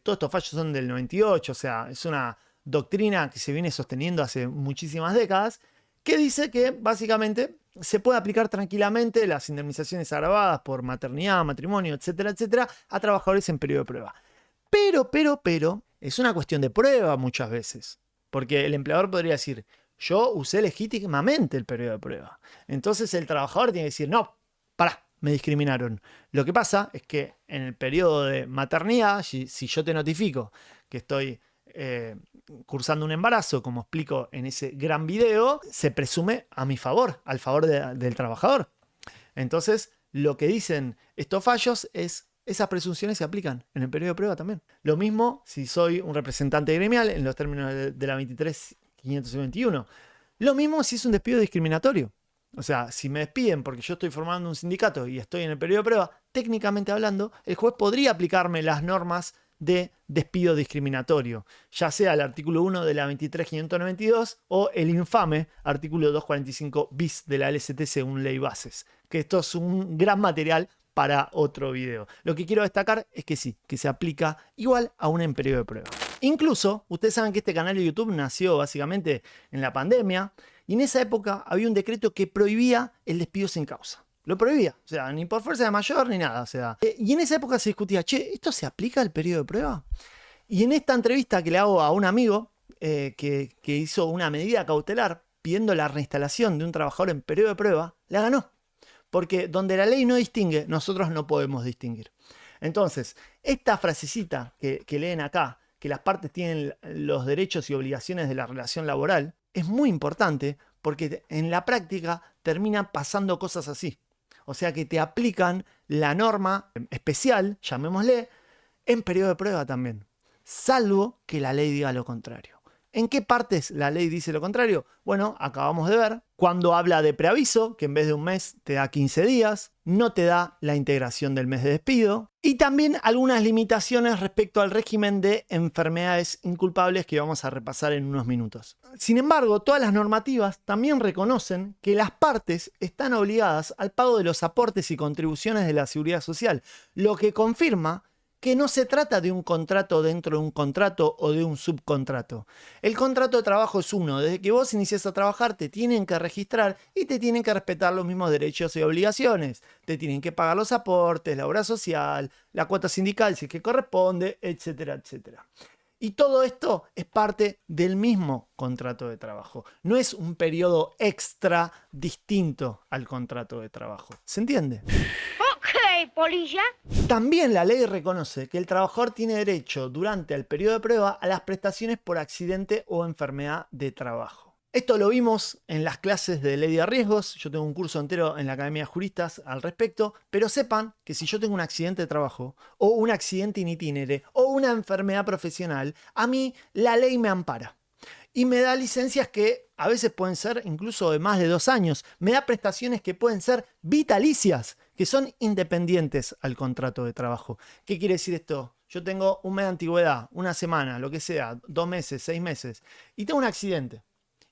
Todos estos fallos son del 98. O sea, es una doctrina que se viene sosteniendo hace muchísimas décadas, que dice que básicamente se puede aplicar tranquilamente las indemnizaciones agravadas por maternidad, matrimonio, etcétera, etcétera, a trabajadores en periodo de prueba. Pero, es una cuestión de prueba muchas veces. Porque el empleador podría decir, yo usé legítimamente el periodo de prueba. Entonces el trabajador tiene que decir, no, pará, me discriminaron. Lo que pasa es que en el periodo de maternidad, si yo te notifico que estoy cursando un embarazo, como explico en ese gran video, se presume a mi favor, al favor del trabajador. Entonces, lo que dicen estos fallos es esas presunciones se aplican en el periodo de prueba también. Lo mismo si soy un representante gremial en los términos de la 23.521. Lo mismo si es un despido discriminatorio. O sea, si me despiden porque yo estoy formando un sindicato y estoy en el periodo de prueba, técnicamente hablando, el juez podría aplicarme las normas de despido discriminatorio, ya sea el artículo 1 de la 23.592 o el infame artículo 245 bis de la LST según ley bases, que esto es un gran material para otro video. Lo que quiero destacar es que sí, que se aplica igual aún en periodo de prueba. Incluso, ustedes saben que este canal de YouTube nació básicamente en la pandemia y en esa época había un decreto que prohibía el despido sin causa. Lo prohibía, o sea, ni por fuerza de mayor ni nada, o sea. Y en esa época se discutía, che, ¿esto se aplica al periodo de prueba? Y en esta entrevista que le hago a un amigo que hizo una medida cautelar pidiendo la reinstalación de un trabajador en periodo de prueba, la ganó. Porque donde la ley no distingue, nosotros no podemos distinguir. Entonces, esta frasecita que leen acá, que las partes tienen los derechos y obligaciones de la relación laboral, es muy importante porque en la práctica terminan pasando cosas así. O sea que te aplican la norma especial, llamémosle, en periodo de prueba también. Salvo que la ley diga lo contrario. ¿En qué partes la ley dice lo contrario? Bueno, acabamos de ver. Cuando habla de preaviso, que en vez de un mes te da 15 días, no te da la integración del mes de despido. Y también algunas limitaciones respecto al régimen de enfermedades inculpables que vamos a repasar en unos minutos. Sin embargo, todas las normativas también reconocen que las partes están obligadas al pago de los aportes y contribuciones de la Seguridad Social, lo que confirma que no se trata de un contrato dentro de un contrato o de un subcontrato. El contrato de trabajo es uno. Desde que vos inicias a trabajar te tienen que registrar y te tienen que respetar los mismos derechos y obligaciones. Te tienen que pagar los aportes, la obra social, la cuota sindical si es que corresponde, etcétera, etcétera. Y todo esto es parte del mismo contrato de trabajo. No es un periodo extra distinto al contrato de trabajo. ¿Se entiende? Ok, polilla. También la ley reconoce que el trabajador tiene derecho durante el periodo de prueba a las prestaciones por accidente o enfermedad de trabajo. Esto lo vimos en las clases de ley de riesgos. Yo tengo un curso entero en la Academia de Juristas al respecto, pero sepan que si yo tengo un accidente de trabajo o un accidente in itinere o una enfermedad profesional, a mí la ley me ampara. Y me da licencias que a veces pueden ser incluso de más de 2 años. Me da prestaciones que pueden ser vitalicias, que son independientes al contrato de trabajo. ¿Qué quiere decir esto? Yo tengo un mes de antigüedad, una semana, lo que sea, 2 meses, 6 meses, y tengo un accidente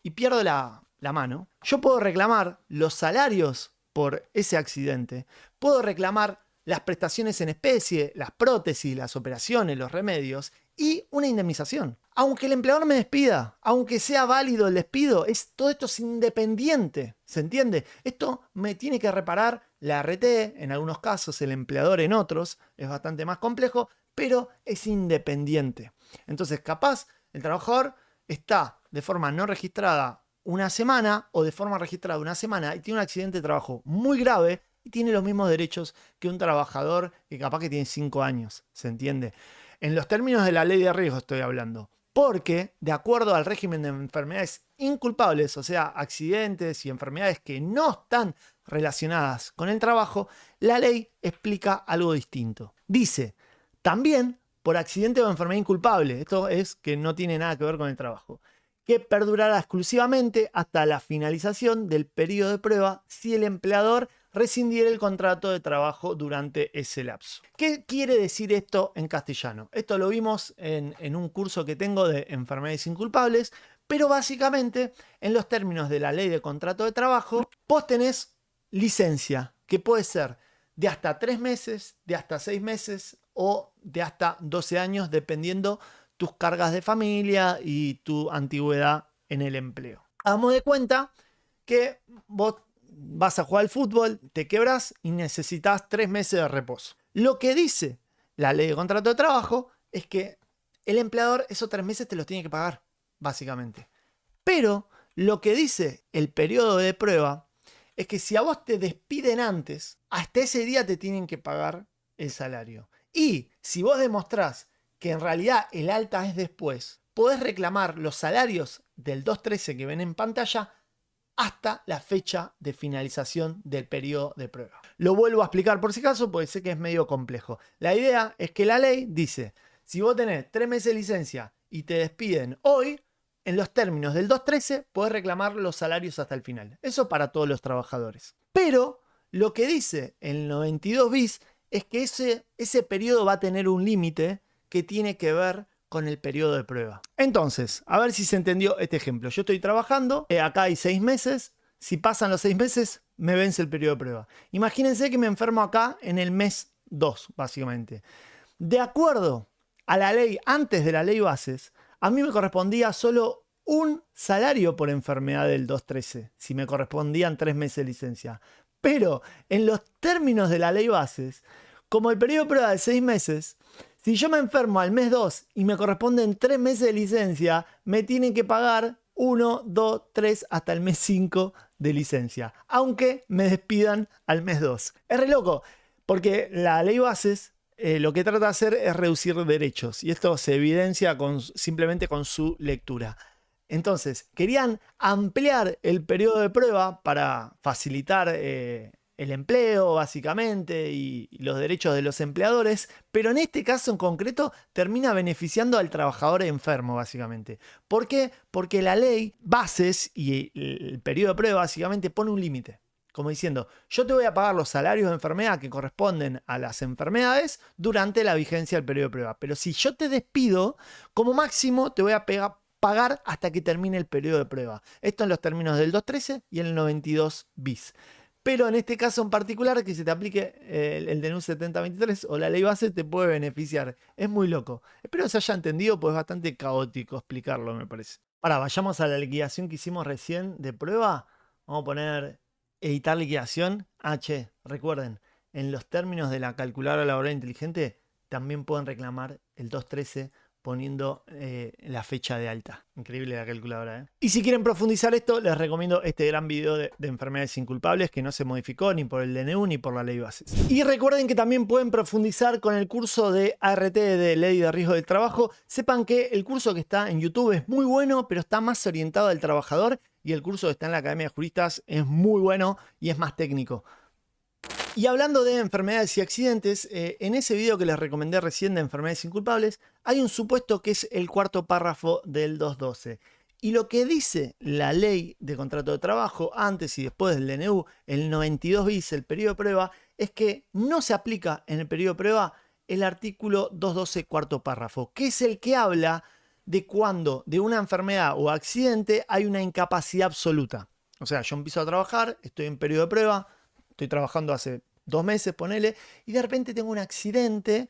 y pierdo la mano. Yo puedo reclamar los salarios por ese accidente. Puedo reclamar las prestaciones en especie, las prótesis, las operaciones, los remedios y una indemnización. Aunque el empleador me despida, aunque sea válido el despido, todo esto es independiente, ¿se entiende? Esto me tiene que reparar la RT, en algunos casos el empleador en otros, es bastante más complejo, pero es independiente. Entonces, capaz el trabajador está de forma no registrada una semana o de forma registrada una semana y tiene un accidente de trabajo muy grave y tiene los mismos derechos que un trabajador que capaz que tiene 5 años, ¿se entiende? En los términos de la ley de riesgo estoy hablando, porque de acuerdo al régimen de enfermedades inculpables, o sea, accidentes y enfermedades que no están relacionadas con el trabajo, la ley explica algo distinto. Dice, también por accidente o enfermedad inculpable, esto es que no tiene nada que ver con el trabajo, que perdurará exclusivamente hasta la finalización del periodo de prueba si el empleador rescindiera el contrato de trabajo durante ese lapso. ¿Qué quiere decir esto en castellano? Esto lo vimos en un curso que tengo de enfermedades inculpables, pero básicamente en los términos de la ley de contrato de trabajo, vos tenés licencia, que puede ser de hasta 3 meses, de hasta 6 meses o de hasta 12 años, dependiendo tus cargas de familia y tu antigüedad en el empleo. Hagamos de cuenta que vos vas a jugar al fútbol, te quebras y necesitas 3 meses de reposo. Lo que dice la ley de contrato de trabajo es que el empleador esos 3 meses te los tiene que pagar, básicamente. Pero lo que dice el periodo de prueba es que si a vos te despiden antes, hasta ese día te tienen que pagar el salario. Y si vos demostrás que en realidad el alta es después, podés reclamar los salarios del 2.13 que ven en pantalla hasta la fecha de finalización del periodo de prueba. Lo vuelvo a explicar por si acaso, porque sé que es medio complejo. La idea es que la ley dice, si vos tenés 3 meses de licencia y te despiden hoy, en los términos del 2.13 podés reclamar los salarios hasta el final. Eso para todos los trabajadores. Pero lo que dice el 92 bis es que ese periodo va a tener un límite que tiene que ver con el periodo de prueba. Entonces, a ver si se entendió este ejemplo. Yo estoy trabajando, acá hay 6 meses. Si pasan los 6 meses, me vence el periodo de prueba. Imagínense que me enfermo acá en el mes 2, básicamente. De acuerdo a la ley, antes de la ley bases, a mí me correspondía solo un salario por enfermedad del 2.13, si me correspondían 3 meses de licencia. Pero en los términos de la ley bases, como el periodo de prueba de 6 meses, si yo me enfermo al mes 2 y me corresponden 3 meses de licencia, me tienen que pagar 1, 2, 3 hasta el mes 5 de licencia, aunque me despidan al mes 2. Es re loco, porque la ley bases lo que trata de hacer es reducir derechos, y esto se evidencia simplemente con su lectura. Entonces, querían ampliar el periodo de prueba para facilitar el empleo básicamente y los derechos de los empleadores, pero en este caso en concreto termina beneficiando al trabajador enfermo básicamente. ¿Por qué? Porque la ley, bases y el periodo de prueba básicamente pone un límite. Como diciendo, yo te voy a pagar los salarios de enfermedad que corresponden a las enfermedades durante la vigencia del periodo de prueba. Pero si yo te despido, como máximo te voy a pagar hasta que termine el periodo de prueba. Esto en los términos del 213 y el 92 bis. Pero en este caso en particular, que se te aplique el DNU 7023 o la ley base, te puede beneficiar. Es muy loco. Espero que se haya entendido, pues es bastante caótico explicarlo, me parece. Ahora, vayamos a la liquidación que hicimos recién de prueba. Vamos a poner editar liquidación. Recuerden, en los términos de la calculadora laboral inteligente, también pueden reclamar el 213 poniendo la fecha de alta. Increíble la calculadora, ¿eh? Y si quieren profundizar esto, les recomiendo este gran video de enfermedades inculpables que no se modificó ni por el DNU ni por la ley bases. Y recuerden que también pueden profundizar con el curso de ART de Ley de Riesgo del Trabajo. Sepan que el curso que está en YouTube es muy bueno, pero está más orientado al trabajador, y el curso que está en la Academia de Juristas es muy bueno y es más técnico. Y hablando de enfermedades y accidentes, en ese video que les recomendé recién de enfermedades inculpables, hay un supuesto que es el cuarto párrafo del 212. Y lo que dice la ley de contrato de trabajo antes y después del DNU, el 92 bis, el periodo de prueba, es que no se aplica en el periodo de prueba el artículo 212 cuarto párrafo, que es el que habla de cuando de una enfermedad o accidente hay una incapacidad absoluta. O sea, yo empiezo a trabajar, estoy en periodo de prueba, estoy trabajando hace 2 meses, ponele, y de repente tengo un accidente,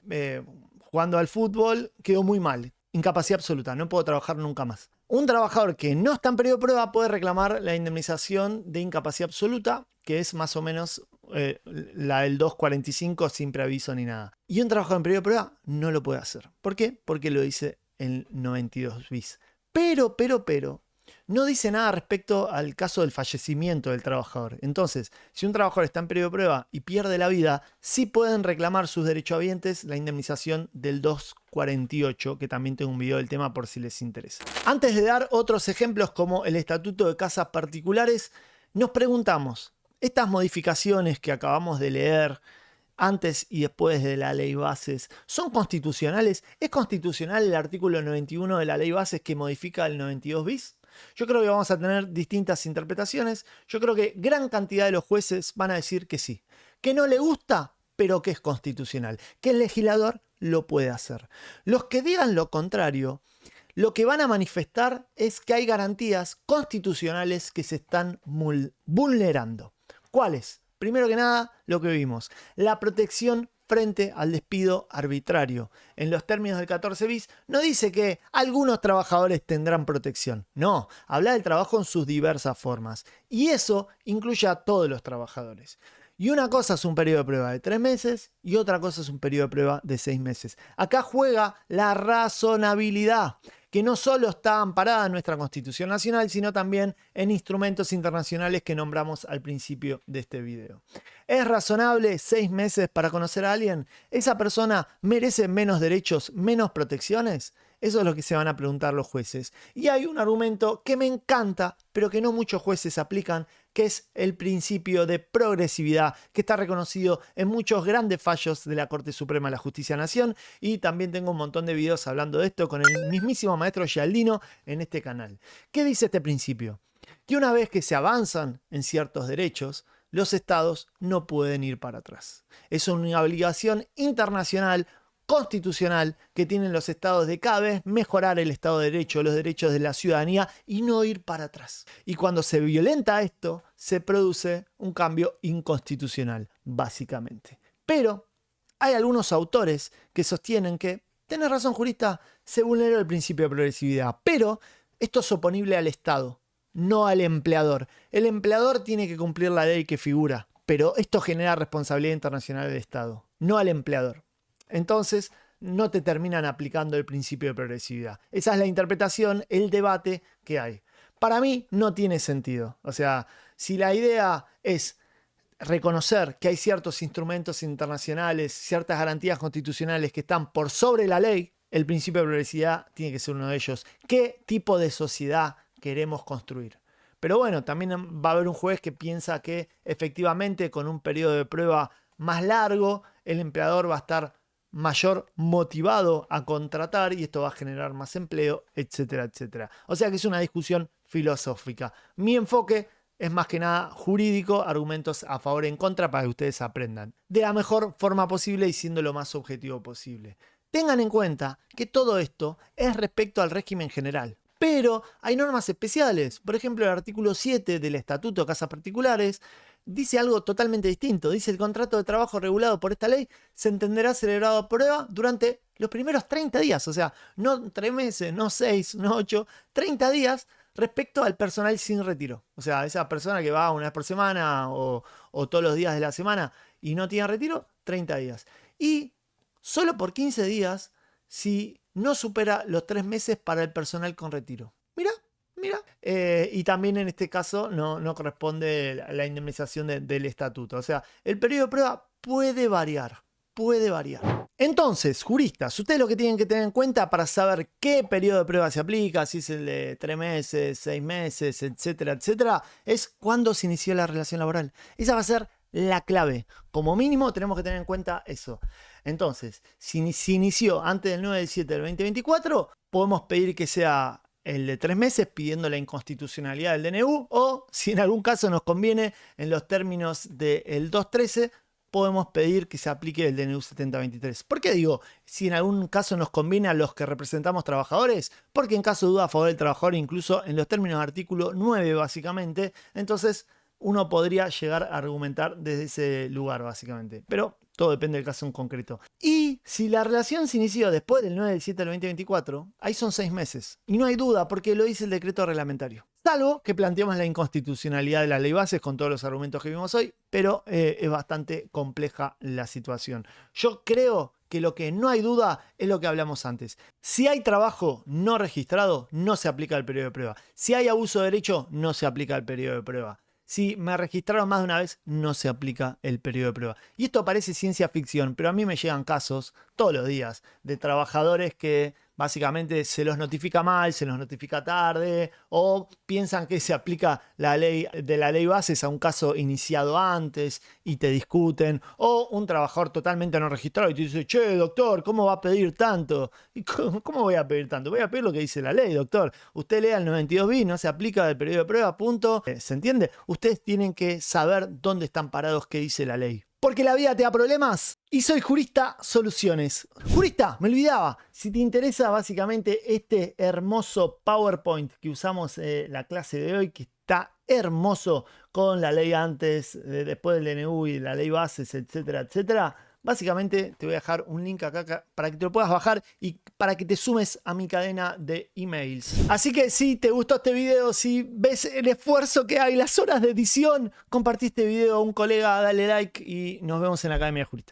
jugando al fútbol, quedó muy mal. Incapacidad absoluta, no puedo trabajar nunca más. Un trabajador que no está en periodo de prueba puede reclamar la indemnización de incapacidad absoluta, que es más o menos la del 245 sin preaviso ni nada. Y un trabajador en periodo de prueba no lo puede hacer. ¿Por qué? Porque lo dice el 92 bis. Pero, no dice nada respecto al caso del fallecimiento del trabajador. Entonces, si un trabajador está en periodo de prueba y pierde la vida, sí pueden reclamar sus derechohabientes la indemnización del 248, que también tengo un video del tema por si les interesa. Antes de dar otros ejemplos como el Estatuto de Casas Particulares, nos preguntamos, ¿estas modificaciones que acabamos de leer antes y después de la ley bases son constitucionales? ¿Es constitucional el artículo 91 de la ley bases que modifica el 92 bis? Yo creo que vamos a tener distintas interpretaciones. Yo creo que gran cantidad de los jueces van a decir que sí, que no le gusta, pero que es constitucional, que el legislador lo puede hacer. Los que digan lo contrario, lo que van a manifestar es que hay garantías constitucionales que se están vulnerando. ¿Cuáles? Primero que nada, lo que vimos, la protección frente al despido arbitrario. En los términos del 14 bis no dice que algunos trabajadores tendrán protección. No, habla del trabajo en sus diversas formas. Y eso incluye a todos los trabajadores. Y una cosa es un periodo de prueba de 3 meses y otra cosa es un periodo de prueba de 6 meses. Acá juega la razonabilidad, que no solo está amparada en nuestra Constitución Nacional, sino también en instrumentos internacionales que nombramos al principio de este video. ¿Es razonable 6 meses para conocer a alguien? ¿Esa persona merece menos derechos, menos protecciones? Eso es lo que se van a preguntar los jueces. Y hay un argumento que me encanta, pero que no muchos jueces aplican, que es el principio de progresividad, que está reconocido en muchos grandes fallos de la Corte Suprema de la Justicia de la Nación. Y también tengo un montón de videos hablando de esto con el mismísimo maestro Gialdino en este canal. ¿Qué dice este principio? Que una vez que se avanzan en ciertos derechos, los estados no pueden ir para atrás. Es una obligación internacional, constitucional, que tienen los estados de cada vez mejorar el Estado de Derecho, los derechos de la ciudadanía y no ir para atrás. Y cuando se violenta esto, se produce un cambio inconstitucional, básicamente. Pero hay algunos autores que sostienen que, tenés razón jurista, se vulneró el principio de progresividad, pero esto es oponible al Estado, no al empleador. El empleador tiene que cumplir la ley que figura, pero esto genera responsabilidad internacional del Estado, no al empleador. Entonces, no te terminan aplicando el principio de progresividad. Esa es la interpretación, el debate que hay. Para mí no tiene sentido. O sea, si la idea es reconocer que hay ciertos instrumentos internacionales, ciertas garantías constitucionales que están por sobre la ley, el principio de progresividad tiene que ser uno de ellos. ¿Qué tipo de sociedad queremos construir? Pero bueno, también va a haber un juez que piensa que efectivamente con un periodo de prueba más largo, el empleador va a estar mayor motivado a contratar y esto va a generar más empleo, etcétera, etcétera. O sea que es una discusión filosófica. Mi enfoque es más que nada jurídico, argumentos a favor y en contra para que ustedes aprendan de la mejor forma posible y siendo lo más objetivo posible. Tengan en cuenta que todo esto es respecto al régimen general. Pero hay normas especiales. Por ejemplo, el artículo 7 del Estatuto de Casas Particulares dice algo totalmente distinto. Dice: el contrato de trabajo regulado por esta ley se entenderá celebrado a prueba durante los primeros 30 días. O sea, no 3 meses, no 6, no 8, 30 días respecto al personal sin retiro. O sea, esa persona que va una vez por semana o todos los días de la semana y no tiene retiro, 30 días. Y solo por 15 días si no supera los 3 meses para el personal con retiro. Mira. Y también en este caso no corresponde la indemnización del estatuto. O sea, el periodo de prueba puede variar. Entonces, juristas, ustedes lo que tienen que tener en cuenta para saber qué periodo de prueba se aplica, si es el de 3 meses, 6 meses, etcétera, etcétera, es cuándo se inició la relación laboral. Esa va a ser la clave. Como mínimo tenemos que tener en cuenta eso. Entonces, si inició antes del 9 del 7 del 2024, podemos pedir que sea el de 3 meses pidiendo la inconstitucionalidad del DNU, o si en algún caso nos conviene en los términos del 213, podemos pedir que se aplique el DNU 7023. ¿Por qué digo si en algún caso nos conviene a los que representamos trabajadores? Porque en caso de duda a favor del trabajador, incluso en los términos del artículo 9 básicamente, entonces uno podría llegar a argumentar desde ese lugar básicamente. Pero todo depende del caso en concreto. Y si la relación se inició después del 9 del 7 del 2024, ahí son 6 meses. Y no hay duda porque lo dice el decreto reglamentario. Salvo que planteemos la inconstitucionalidad de la ley bases con todos los argumentos que vimos hoy, pero es bastante compleja la situación. Yo creo que lo que no hay duda es lo que hablamos antes. Si hay trabajo no registrado, no se aplica el periodo de prueba. Si hay abuso de derecho, no se aplica el periodo de prueba. Si me registraron más de una vez, no se aplica el periodo de prueba. Y esto parece ciencia ficción, pero a mí me llegan casos todos los días de trabajadores que básicamente se los notifica mal, se los notifica tarde, o piensan que se aplica la ley de la ley bases a un caso iniciado antes y te discuten, o un trabajador totalmente no registrado y te dice: che, doctor, ¿cómo va a pedir tanto? ¿Y cómo voy a pedir tanto? Voy a pedir lo que dice la ley, doctor. Usted lea el 92 bis, no se aplica el periodo de prueba, punto. ¿Se entiende? Ustedes tienen que saber dónde están parados, qué dice la ley. Porque la vida te da problemas y soy Jurista Soluciones. Jurista, me olvidaba, si te interesa básicamente este hermoso PowerPoint que usamos la clase de hoy, que está hermoso con la ley antes, después del DNU y la ley bases, etcétera, etcétera. Básicamente te voy a dejar un link acá para que te lo puedas bajar y para que te sumes a mi cadena de emails. Así que si te gustó este video, si ves el esfuerzo que hay, las horas de edición, compartí este video a un colega, dale like y nos vemos en la Academia de Juristas.